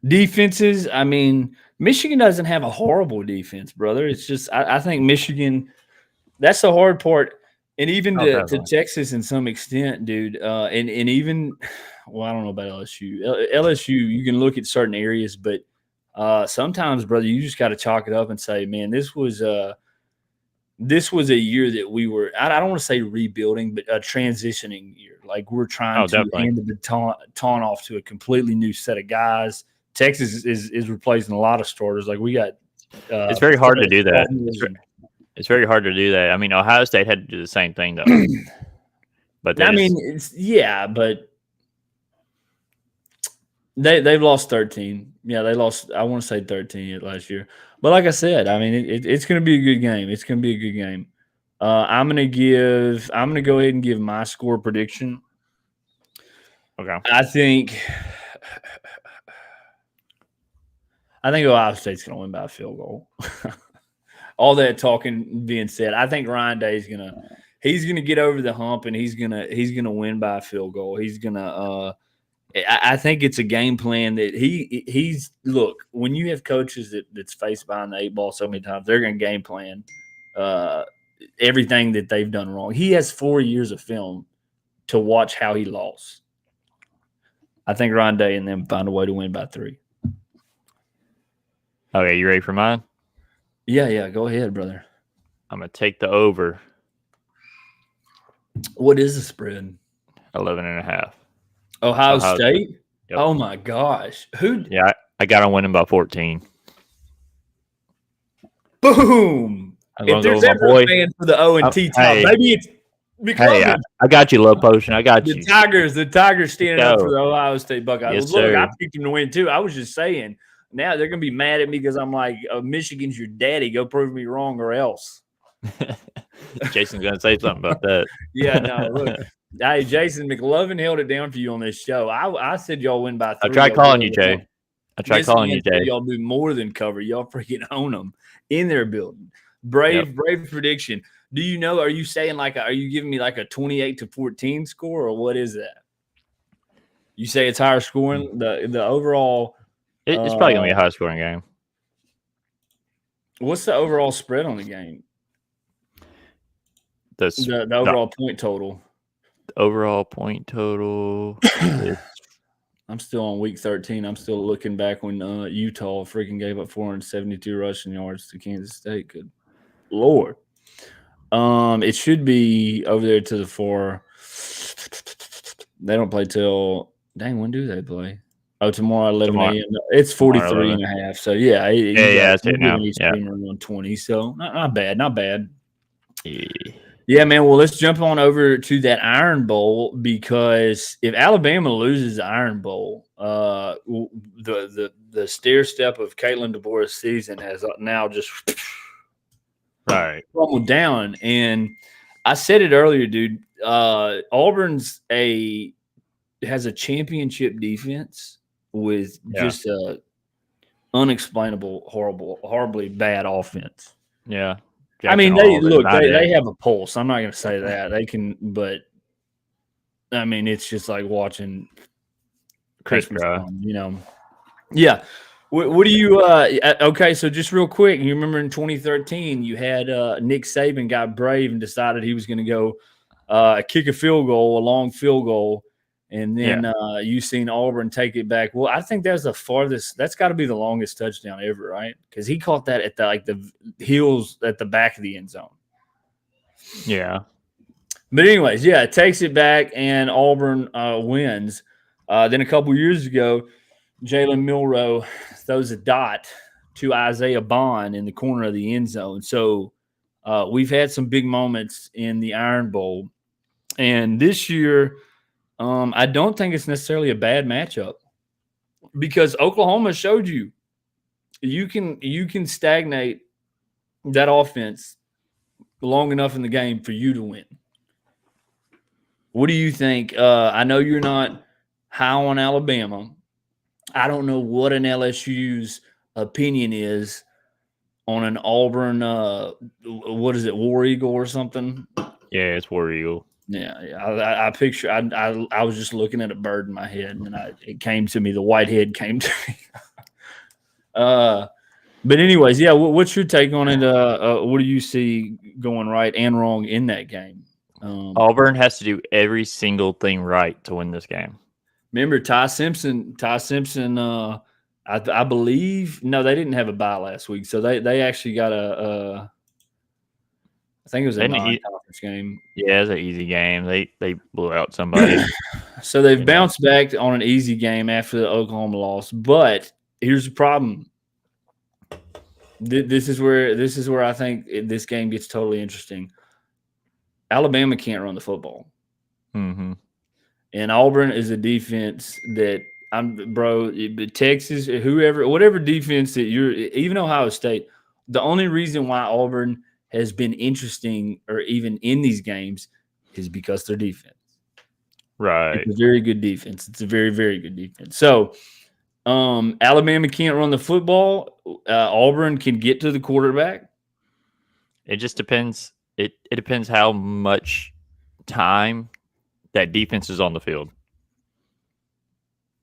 Defenses, I mean, Michigan doesn't have a horrible defense, brother. It's just I think Michigan, that's the hard part. And even to Texas in some extent, dude, and even, well, I don't know about LSU. LSU, you can look at certain areas, but sometimes, brother, you just got to chalk it up and say, man, this was a year that we were, I don't want to say rebuilding, but a transitioning year. Like we're trying to hand the baton off to a completely new set of guys. Texas is replacing a lot of starters. Like we got. It's very hard to do that. It's very hard to do that. I mean, Ohio State had to do the same thing, though. But but they've lost 13. Yeah, they lost. I want to say 13 last year. But like I said, I mean, it's going to be a good game. It's going to be a good game. I'm going to go ahead and give my score prediction. Okay. I think Ohio State's going to win by a field goal. All that talking being said, I think Ryan Day is he's gonna get over the hump and he's gonna win by a field goal. He's gonna. I think it's a game plan that he's look. When you have coaches that's faced behind the 8 ball so many times, they're gonna game plan everything that they've done wrong. He has 4 years of film to watch how he lost. I think Ryan Day and them find a way to win by 3. Okay, you ready for mine? Yeah, go ahead, brother. I'm going to take the over What is the spread? 11.5. Ohio Ohio State. State? Yep. Oh my gosh. Who? Yeah, I got them winning by 14. Boom. I'm If gonna go there's with my ever boy. a fan for the O and TTOP, Hey, maybe it's hey, McLovin. I got you, Love Potion. I got The you. Tigers standing up for Go. the Ohio State Buckeyes. Yes, Look, I sir. picked them to win too. I was just saying. Now they're gonna be mad at me because I'm like, Michigan's your daddy. Go prove me wrong or else. Jason's gonna say something about that. Yeah, no. Look, hey, Jason McLovin held it down for you on this show. I said y'all win by 3. I tried Y'all calling did you, it Jay. wrong. I tried This calling man you, said Jay. y'all do more than cover. Y'all freaking own them in their building. Brave prediction. Do you know? Are you saying are you giving me like a 28-14 score, or what is that? You say it's higher scoring. The overall. It's probably gonna be a high scoring game. What's the overall spread on the game? The overall point total. Overall point total. I'm still on week 13. I'm still looking back when Utah freaking gave up 472 rushing yards to Kansas State. Good Lord. It should be over there to the 4. They don't play till when do they play? Oh, tomorrow 11 a.m. It's 43 and a half. So yeah, that's it now. Yeah. Around 20. So not bad, not bad. Yeah, man. Well, let's jump on over to that Iron Bowl, because if Alabama loses the Iron Bowl, the stair step of Caitlin DeBoer's season has now just crumbled down. And I said it earlier, dude. Auburn's has a championship defense with just a unexplainable, horribly bad offense. Yeah. I mean, they have a pulse. I'm not going to say that they can, but I mean, it's just like watching Christmas time, you know? Yeah. What do you? Okay, so just real quick, you remember in 2013, you had Nick Saban got brave and decided he was going to go kick a field goal, a long field goal, and then you seen Auburn take it back. Well, I think that's the farthest. That's got to be the longest touchdown ever, right? Because he caught that at the heels at the back of the end zone. Yeah. But anyways, it takes it back and Auburn wins. Then a couple years ago, Jalen Milroe throws a dot to Isaiah Bond in the corner of the end zone. So we've had some big moments in the Iron Bowl. And this year, I don't think it's necessarily a bad matchup, because Oklahoma showed you can stagnate that offense long enough in the game for you to win. What do you think? I know you're not high on Alabama. I don't know what an LSU's opinion is on an Auburn, what is it, War Eagle or something? Yeah, it's War Eagle. Yeah. I picture. I was just looking at a bird in my head, and it came to me. The white head came to me. But anyways, what's your take on it? What do you see going right and wrong in that game? Auburn has to do every single thing right to win this game. Remember Ty Simpson, I believe, no, they didn't have a bye last week. So they actually got I think it was a non-conference game. Yeah, it was an easy game. They blew out somebody. So they've bounced back on an easy game after the Oklahoma loss. But here's the problem. This is where I think this game gets totally interesting. Alabama can't run the football. Mm-hmm. And Auburn is a defense that Texas, whatever defense that even Ohio State, the only reason why Auburn has been interesting or even in these games is because their defense. Right. It's a very good defense. It's a very, very good defense. So Alabama can't run the football. Auburn can get to the quarterback. It just depends. It depends how much time that defense is on the field.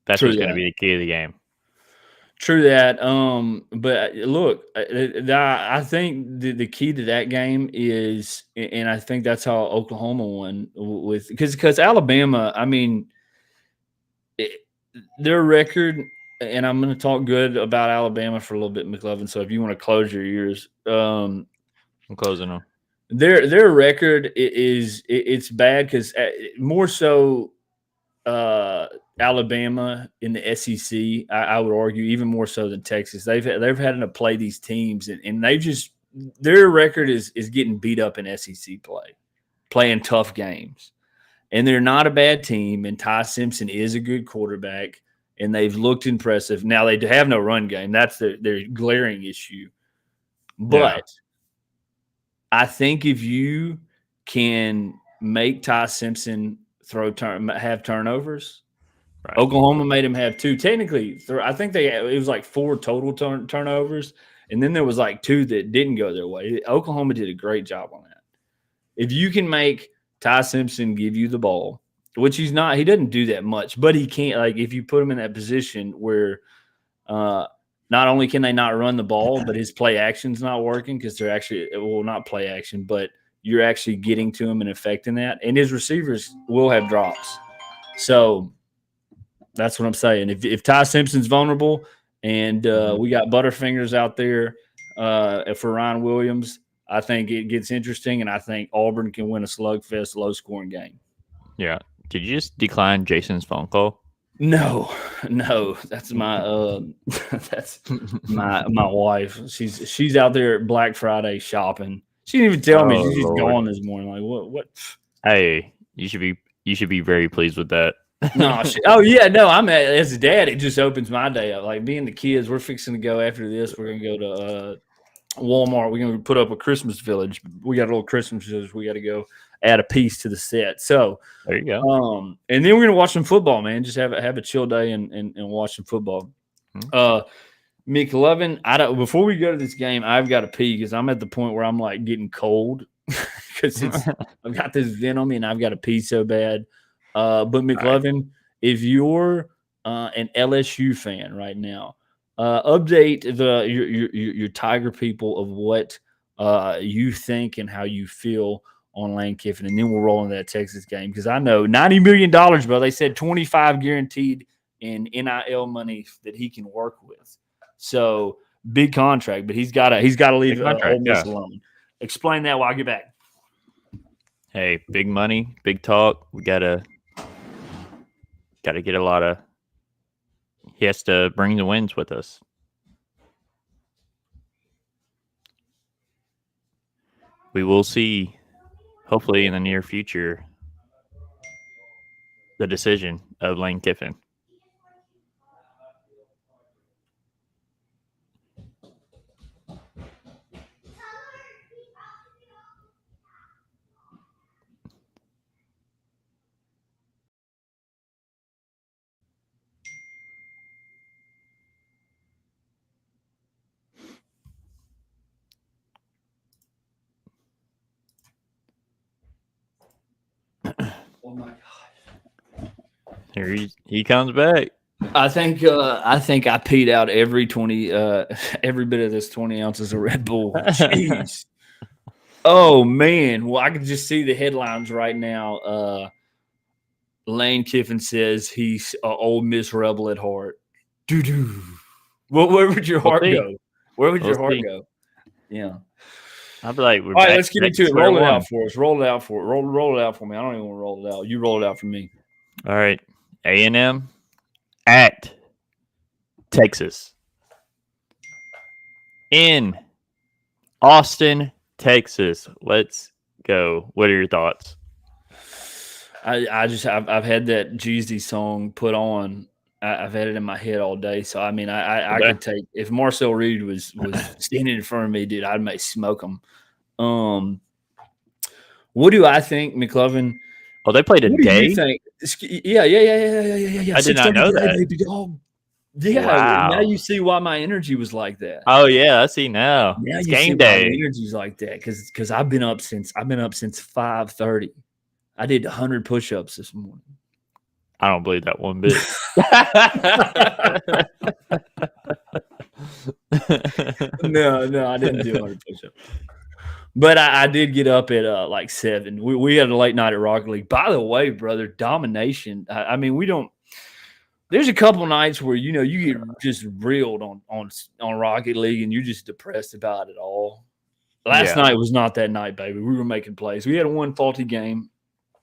That's what's going to be the key of the game. True that. But look, I think the key to that game is, and I think that's how Oklahoma won because Alabama, I mean, their record, and I'm going to talk good about Alabama for a little bit, McLovin. So if you want to close your ears, I'm closing them. Their record it's bad because more so Alabama in the SEC. I would argue even more so than Texas. They've had to play these teams and they just their record is getting beat up in SEC play, playing tough games. And they're not a bad team. And Ty Simpson is a good quarterback, and they've looked impressive. Now they have no run game. That's their glaring issue. But I think if you can make Ty Simpson have turnovers, right. Oklahoma made him have 2. Technically, I think it was like 4 total turnovers, and then there was like 2 that didn't go their way. Oklahoma did a great job on that. If you can make Ty Simpson give you the ball, which he doesn't do that much, but he can't. Like if you put him in that position where not only can they not run the ball, but his play action's not working because they're actually not play action, but you're actually getting to him and affecting that. And his receivers will have drops. So that's what I'm saying. If Ty Simpson's vulnerable and we got Butterfingers out there for Ryan Williams, I think it gets interesting, and I think Auburn can win a slugfest, low-scoring game. Yeah. Did you just decline Jason's phone call? No. That's my that's my wife. She's out there at Black Friday shopping. She didn't even tell me. She's just gone this morning. Like what? Hey, you should be very pleased with that. No. I'm as a dad. It just opens my day up. Like me and the kids, we're fixing to go after this. We're gonna go to Walmart. We're gonna put up a Christmas village. We got a little Christmas village. We got to go add a piece to the set. So there you go. And then we're gonna watch some football, man. Just have a chill day and watch some football. McLovin, before we go to this game, I've got to pee because I'm at the point where I'm like getting cold because I've got this vent on me and I've got to pee so bad. But McLovin, if you're an LSU fan right now, update your Tiger people of what you think and how you feel on Lane Kiffin, and then we'll roll into that Texas game because I know $90 million, but they said 25 guaranteed in NIL money that he can work with. So big contract, but he's got to leave Ole Miss alone. Explain that while I get back. Hey, big money, big talk. We gotta get a lot of. He has to bring the wins with us. We will see, hopefully in the near future, the decision of Lane Kiffin. Oh my gosh! Here he comes back. I think I peed out every bit of this 20 ounces of Red Bull. Jeez. Oh man. Well, I can just see the headlines right now. Lane Kiffin says he's an Ole Miss rebel at heart. Doo-doo. Well, where would your heart go? Where would your heart go? Yeah. I'd be like, all right, let's get into it. Roll it out for us. Roll it out for me. I don't even want to roll it out. You roll it out for me. All right. A&M at Texas. In Austin, Texas. Let's go. What are your thoughts? I've had that Jeezy song put on. I've had it in my head all day. So I mean, I could take if Marcel Reed was standing in front of me, dude, I may smoke him. What do I think, McLovin? Oh, they played a day. Yeah. I did not know that. Baby dog. Yeah, wow. Now you see why my energy was like that. Oh yeah, I see now. Now it's you game see day. why my energy's like that because I've been up since 5:30. I did 100 push-ups this morning. I don't believe that one bit. No, I didn't do 100 push-ups. But I did get up at like 7. We had a late night at Rocket League. By the way, brother, domination. I mean, we don't. There's a couple nights where you get just reeled on Rocket League, and you're just depressed about it all. Last night was not that night, baby. We were making plays. We had one faulty game.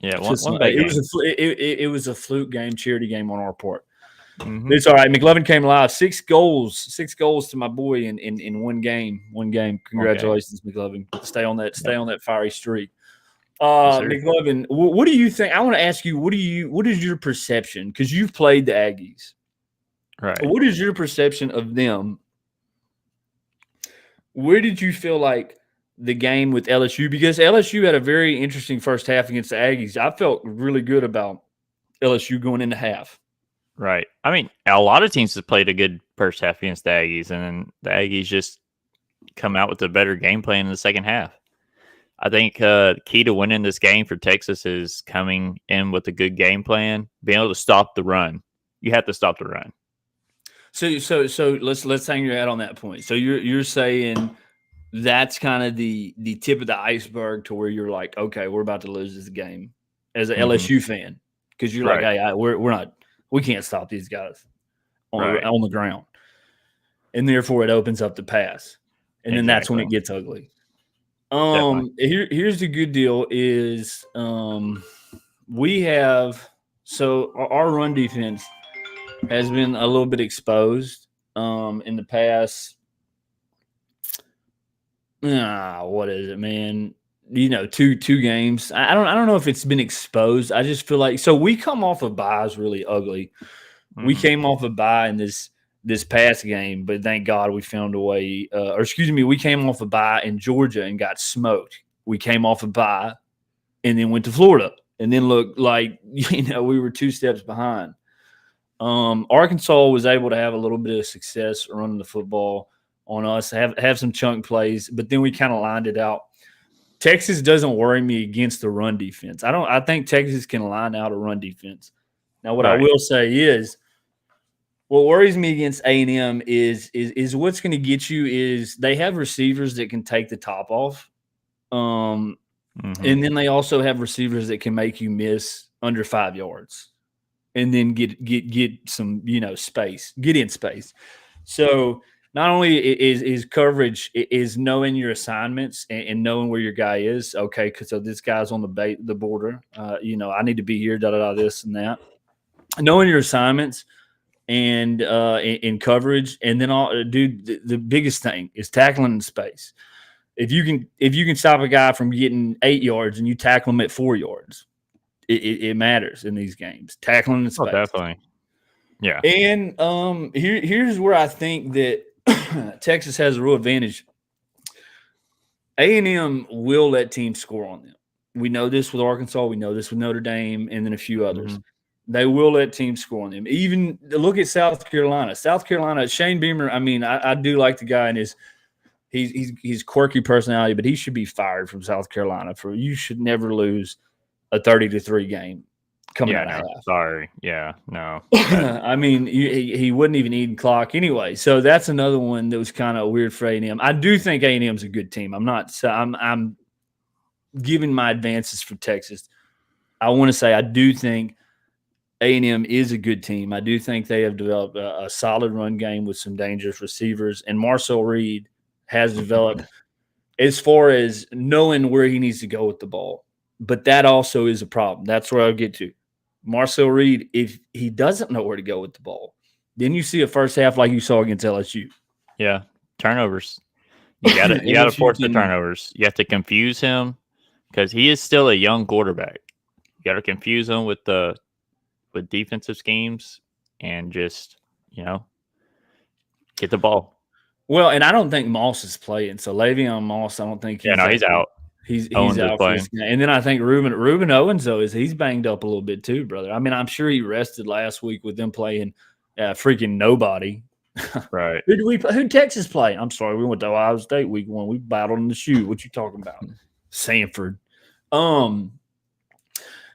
Yeah, one bad game. It was a fluke game, charity game on our part. Mm-hmm. It's all right. McLovin came alive. 6 goals to my boy in one game. Congratulations, McLovin. Stay on that fiery streak. Yes, McLovin, what do you think? I want to ask you, what is your perception? Because you've played the Aggies. Right. What is your perception of them? Where did you feel like the game with LSU? Because LSU had a very interesting first half against the Aggies. I felt really good about LSU going into half. Right. I mean, a lot of teams have played a good first half against the Aggies, and then the Aggies just come out with a better game plan in the second half. I think key to winning this game for Texas is coming in with a good game plan, being able to stop the run. You have to stop the run. So let's hang your hat on that point. So you're saying that's kind of the tip of the iceberg to where you're like, okay, we're about to lose this game as an LSU fan, because you're like, hey, we can't stop these guys on the ground, and therefore it opens up the pass, and then that's when it gets ugly. Here's the good deal is we have our run defense has been a little bit exposed in the past. What is it, man? Two games. I don't know if it's been exposed. I just feel like we come off of byes really ugly. Mm-hmm. We came off a bye in this past game, but thank God we found a way. We came off a bye in Georgia and got smoked. We came off a bye and then went to Florida and then looked like we were 2 steps behind. Arkansas was able to have a little bit of success running the football on us, have some chunk plays, but then we kind of lined it out. Texas doesn't worry me against the run defense. I think Texas can line out a run defense. Now, what I will say is, what worries me against A&M is what's going to get you is they have receivers that can take the top off, and then they also have receivers that can make you miss under 5 yards, and then get some space, get in space. So not only is coverage is knowing your assignments and knowing where your guy is. Okay, so this guy's on the border. I need to be here. This and that. Knowing your assignments and in coverage, and then the biggest thing is tackling in space. If you can stop a guy from getting 8 yards and you tackle him at 4 yards, it matters in these games. Tackling in space, definitely. Yeah. And here's where I think that Texas has a real advantage. A&M will let teams score on them. We know this with Arkansas. We know this with Notre Dame, and then a few others. Mm-hmm. They will let teams score on them. Even look at South Carolina. Shane Beamer, I mean, I do like the guy and he's quirky personality, but he should be fired from South Carolina. You should never lose a 30-3 game coming out of half. Sorry. Yeah, no. I mean, he wouldn't even eat clock anyway. So that's another one that was kind of weird for A&M. I do think A&M's a good team. I'm giving my advances for Texas. I want to say I do think A&M is a good team. I do think they have developed a solid run game with some dangerous receivers, and Marcel Reed has developed as far as knowing where he needs to go with the ball. But that also is a problem. That's where I'll get to. Marcel Reed, if he doesn't know where to go with the ball, then you see a first half like you saw against LSU. Yeah, turnovers. You got to force the turnovers. You have to confuse him because he is still a young quarterback. You got to confuse him with defensive schemes and just get the ball. Well, and I don't think Moss is playing. So Le'Veon Moss, I don't think he's out. He's out for this game. And then I think Ruben Owens, though, he's banged up a little bit too, brother. I mean, I'm sure he rested last week with them playing freaking nobody. Right. Who'd Texas play? I'm sorry, we went to Ohio State week 1. We battled in the shoe. What you talking about? Sanford.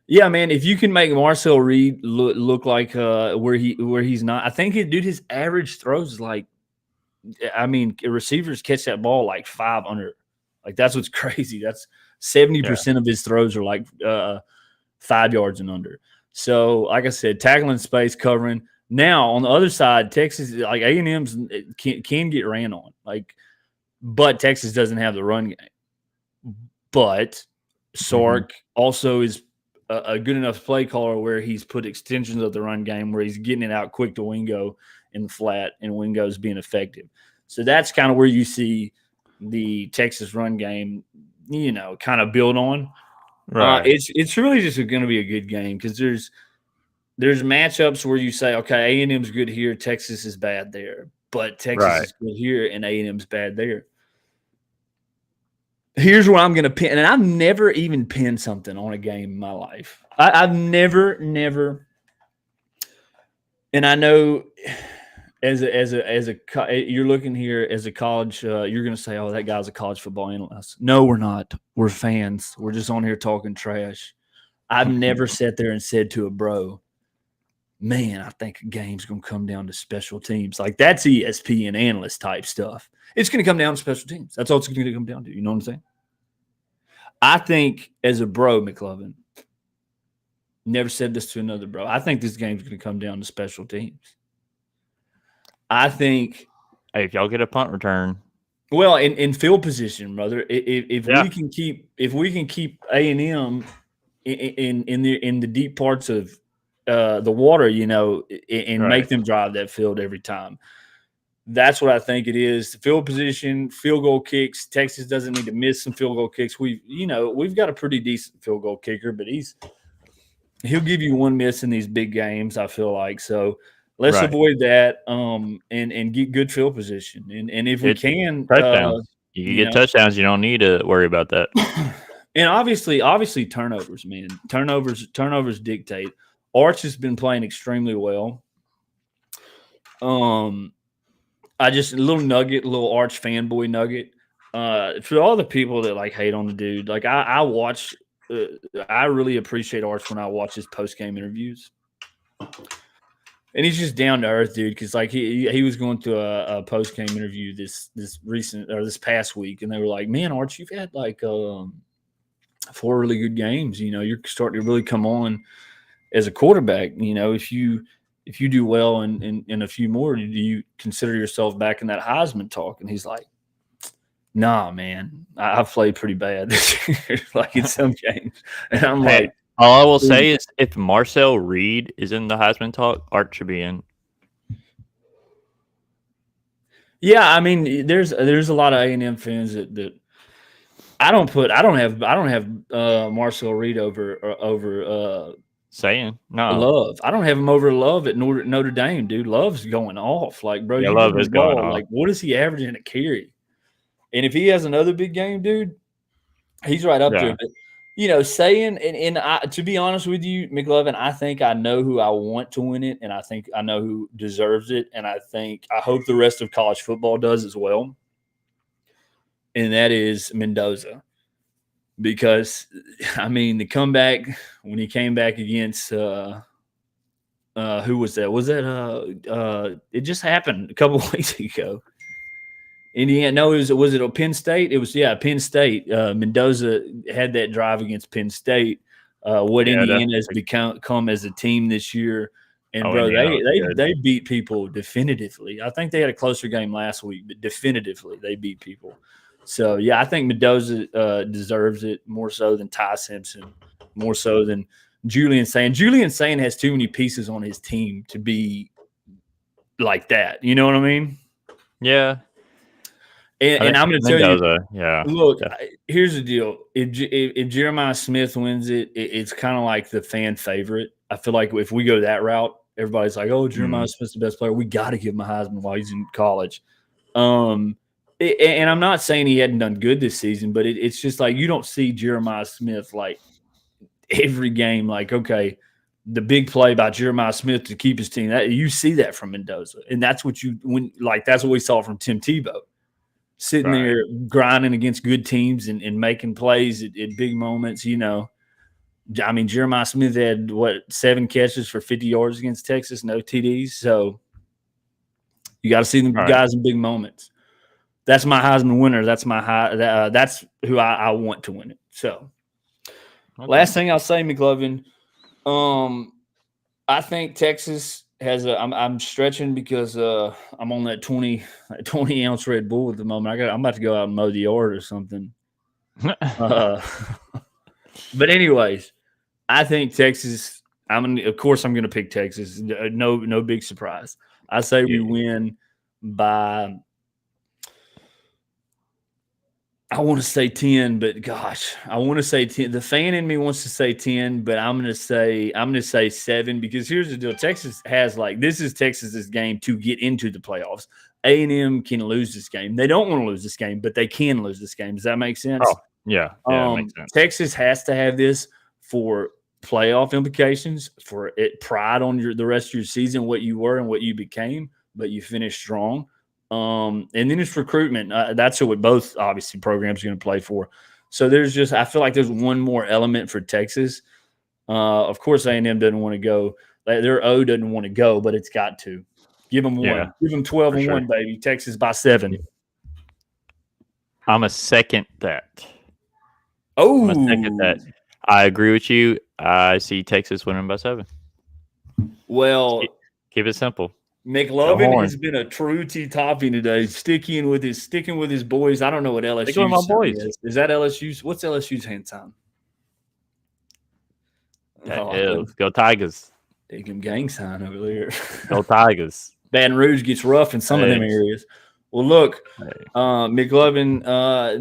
Yeah, man, if you can make Marcel Reed look like where he's not, I think his average throws is like, I mean, receivers catch that ball like 5 under. Like, that's what's crazy. That's 70% of his throws are like 5 yards and under. So, like I said, tackling space, covering. Now, on the other side, Texas, like A&M's can get ran on. Like, but Texas doesn't have the run game. But Sark also is a good enough play caller where he's put extensions of the run game where he's getting it out quick to Wingo in the flat, and Wingo's being effective. So that's kind of where you see the Texas run game, kind of build on. Right. It's really just going to be a good game because there's matchups where you say, okay, A&M's good here, Texas is bad there, but Texas is good here and A&M's bad there. Here's where I'm going to pin, and I've never even pinned something on a game in my life. I've never, and I know as a you're looking here as a college, you're going to say, oh, that guy's a college football analyst. No, we're not. We're fans. We're just on here talking trash. I've never sat there and said to a bro, man, I think a game's going to come down to special teams. Like, that's ESPN analyst type stuff. It's going to come down to special teams. That's all it's going to come down to. You know what I'm saying? I think as a bro, McLovin, never said this to another bro, I think this game's going to come down to special teams. I think. Hey, if y'all get a punt return. Well, in field position, brother, if we can keep A&M in the deep parts of the water, and make them drive that field every time. That's what I think it is. Field position, field goal kicks. Texas doesn't need to miss some field goal kicks. We've got a pretty decent field goal kicker, but he'll give you one miss in these big games, I feel like. So let's avoid that and get good field position. And if we can touchdowns. You can get touchdowns, you don't need to worry about that. And obviously turnovers, man. Turnovers dictate. Arch has been playing extremely well. A little Arch fanboy nugget. For all the people that like hate on the dude, like I watch, I really appreciate Arch when I watch his post game interviews, and he's just down to earth, dude. Because like he was going through a post game interview this past week, and they were like, "Man, Arch, you've had like 4 really good games. You're starting to really come on as a quarterback. If you do well in a few more, do you consider yourself back in that Heisman talk?" And he's like, "Nah, man, I've played pretty bad this year, like in some games." And I'm like, all I will say is if Marcel Reed is in the Heisman talk, Arch should be in. Yeah, I mean, there's a lot of A&M fans that I don't have Marcel Reed over saying no Love. I don't have him over Love at Notre Dame, dude. Love's going off. Like, bro, Love is going off. Like, what is he averaging a carry? And if he has another big game, dude, he's right up there. But saying to be honest with you, McLovin, I think I know who I want to win it, and I think I know who deserves it, and I hope the rest of college football does as well. And that is Mendoza. Because, I mean, the comeback when he came back against who was that? Was that it just happened a couple of weeks ago. Indiana? No, was it Penn State? It was Penn State. Mendoza had that drive against Penn State. Indiana has become as a team this year, and they beat people definitively. I think they had a closer game last week, but definitively they beat people. So, I think Mendoza deserves it more so than Ty Simpson, more so than Julian Sayin. Julian Sayin has too many pieces on his team to be like that. You know what I mean? Yeah. And I'm going to tell you, look, here's the deal. If Jeremiah Smith wins it, it's kind of like the fan favorite. I feel like if we go that route, everybody's like, oh, Jeremiah Smith's the best player. We got to give him a Heisman while he's in college. And I'm not saying he hadn't done good this season, but it's just like you don't see Jeremiah Smith like every game. Like, okay, the big play by Jeremiah Smith to keep his team. You see that from Mendoza, and that's what that's what we saw from Tim Tebow, sitting there grinding against good teams and making plays at big moments. I mean, Jeremiah Smith had 7 catches for 50 yards against Texas, no TDs. So you got to see them guys in big moments. That's my Heisman winner. That's that's who I want to win it. So, last thing I'll say, McLovin, I think Texas has a. I'm stretching because I'm on that 20 ounce Red Bull at the moment. I'm about to go out and mow the yard or something. Uh, but anyways, I think Texas. Of course, I'm going to pick Texas. No big surprise. I say we win by. I want to say 10, but gosh, I want to say 10. The fan in me wants to say 10, but I'm going to say 7 because here's the deal. Texas has this is Texas's game to get into the playoffs. A&M can lose this game. They don't want to lose this game, but they can lose this game. Does that make sense? Oh, yeah, it makes sense. Texas has to have this for playoff implications, for pride on the rest of your season, what you were and what you became, but you finished strong. And then it's recruitment. That's what both obviously programs are going to play for. So I feel like there's one more element for Texas. Of course, A&M doesn't want to go. Their O doesn't want to go, but it's got to. Give them one. Yeah, Give them 12-1, baby. Texas by 7. I'm a second that. Oh, I'm a second that. I agree with you. I see Texas winning by 7. Well, keep it simple. McLovin has been a true TTOP today, sticking with his boys. I don't know what LSU is. Is that LSU's? What's LSU's hand sign? Go Tigers. Take him gang sign over there. Go Tigers. Baton Rouge gets rough in some of them areas. Well, look, McLovin,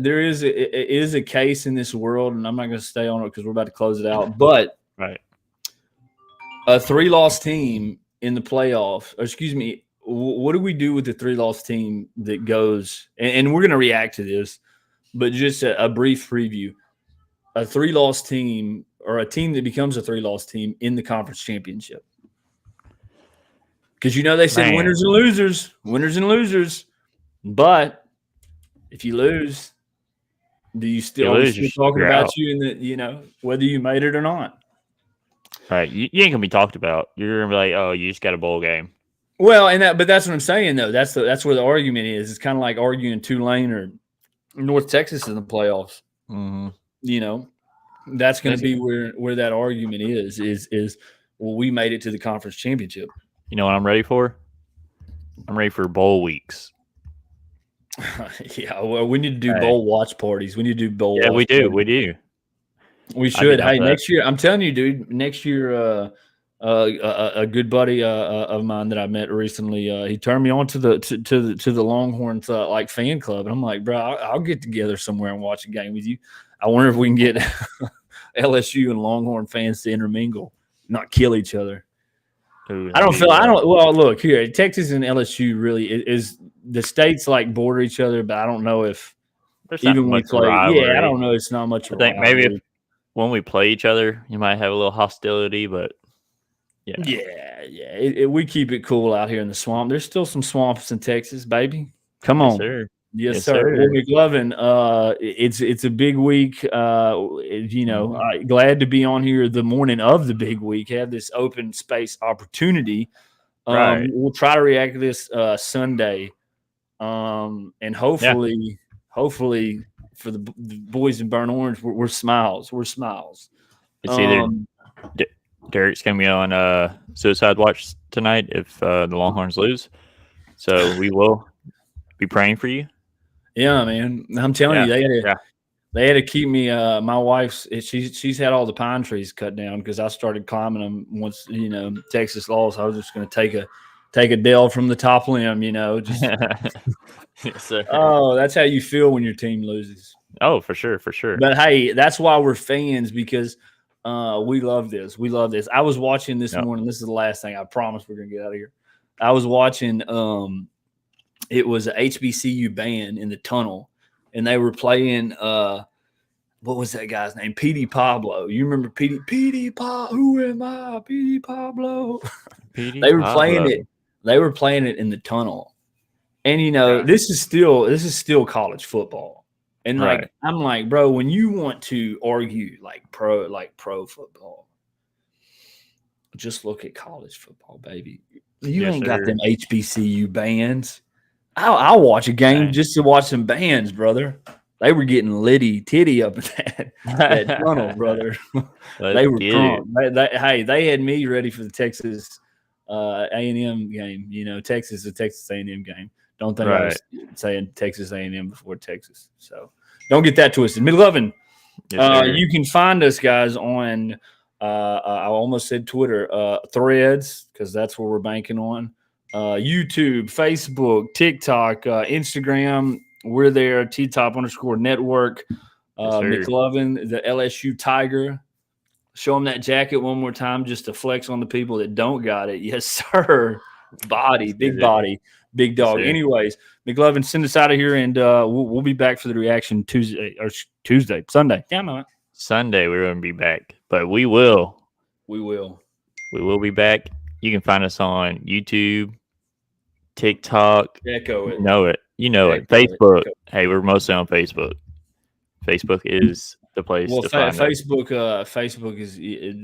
there is a case in this world, and I'm not going to stay on it because we're about to close it out. But a 3-loss team in the playoff, what do we do with the 3-loss team that goes? And we're going to react to this, but just a brief preview. A 3-loss team or a team that becomes a 3-loss team in the conference championship. Because they said winners and losers. But if you lose, do you still talking about out. You in the whether you made it or not? Right, you ain't gonna be talked about. You're gonna be like, oh, you just got a bowl game. Well, but that's what I'm saying though. That's where the argument is. It's kind of like arguing Tulane or North Texas in the playoffs. Mm-hmm. That's going to be where that argument is. Well, we made it to the conference championship. You know what I'm ready for? I'm ready for bowl weeks. Yeah, well, we need to do bowl watch parties. We need to do bowl. Yeah, we do. We do. We should. Hey, next year, I'm telling you, dude. Next year, a good buddy of mine that I met recently, he turned me on to the Longhorns fan club, and I'm like, bro, I'll get together somewhere and watch a game with you. I wonder if we can get LSU and Longhorn fans to intermingle, not kill each other. Well, look here, Texas and LSU really is the states border each other, but I don't know if even when we play. Yeah, I don't know. It's not much. I think maybe when we play each other, you might have a little hostility, but yeah. We keep it cool out here in the swamp. There's still some swamps in Texas, baby. Come on, sir. Yes, sir. Well, McLovin, it's a big week. Glad to be on here the morning of the big week. Have this open space opportunity. We'll try to react to this Sunday, and hopefully for the boys in Burnt Orange, we're smiles. We're smiles. It's either Derek's gonna be on suicide watch tonight if the Longhorns lose, so we will be praying for you. Yeah, man. I'm telling you, they had to keep me. My wife's she's had all the pine trees cut down because I started climbing them once. Texas lost. I was just going to take a dell from the top limb. Just yes, sir. Oh, that's how you feel when your team loses. Oh, for sure. But hey, that's why we're fans because we love this. We love this. I was watching this morning. This is the last thing. I promise we're going to get out of here. I was watching. It was a HBCU band in the tunnel, and they were playing. What was that guy's name? P.D. Pablo. You remember P.D. Pablo? Who am I? P.D. Pablo. They were playing it. They were playing it in the tunnel, and this is still college football. And I'm like, bro, when you want to argue pro football, just look at college football, baby. You ain't got them HBCU bands. I'll watch a game just to watch some bands, brother. They were getting litty titty up at that tunnel, brother. They were drunk. They had me ready for the Texas A&M game. You know, Texas, the Texas A&M game. Don't think I Right. was saying Texas A&M before Texas. So don't get that twisted. McLovin, Yes, sir. you can find us, guys, on I almost said Twitter, Threads, because that's where we're banking on. YouTube, Facebook, TikTok, Instagram. We're there. TTOP_network. Yes, sir. McLovin, the LSU Tiger. Show them that jacket one more time just to flex on the people that don't got it. Yes, sir. Body, big body, big dog. sir. Anyways, McLovin, send us out of here, and we'll be back for the reaction Sunday. Damn it. Sunday we're going to be back, but we will be back. You can find us on YouTube, TikTok. Echo it. You know it. Facebook. Hey, we're mostly on Facebook. Facebook is the place to find Facebook. Facebook is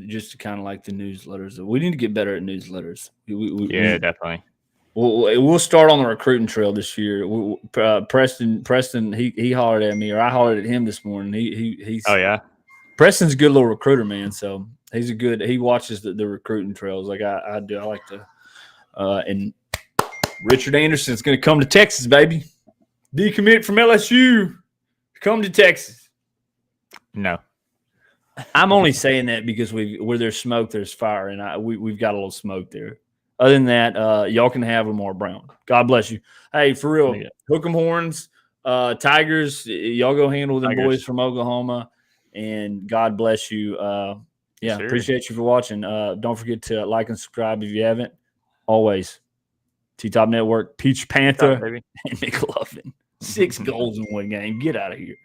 just kind of like the newsletters. We need to get better at newsletters. Definitely. We'll start on the recruiting trail this year. Preston, he hollered at me, or I hollered at him this morning. He's Preston's a good little recruiter, man. So he watches the recruiting trails like I do. I like to. And Richard Anderson's going to come to Texas, baby. Decommit from LSU. Come to Texas. No. I'm only saying that because where there's smoke, there's fire, and we've got a little smoke there. Other than that, y'all can have Lamar Brown. God bless you. Hey, for real, hook 'em horns, Tigers. Y'all go handle them boys from Oklahoma, and God bless you. Appreciate you for watching. Don't forget to like and subscribe if you haven't. Always, TTOP Network, Peach Panther, and McLovin. 6 goals in one game. Get out of here.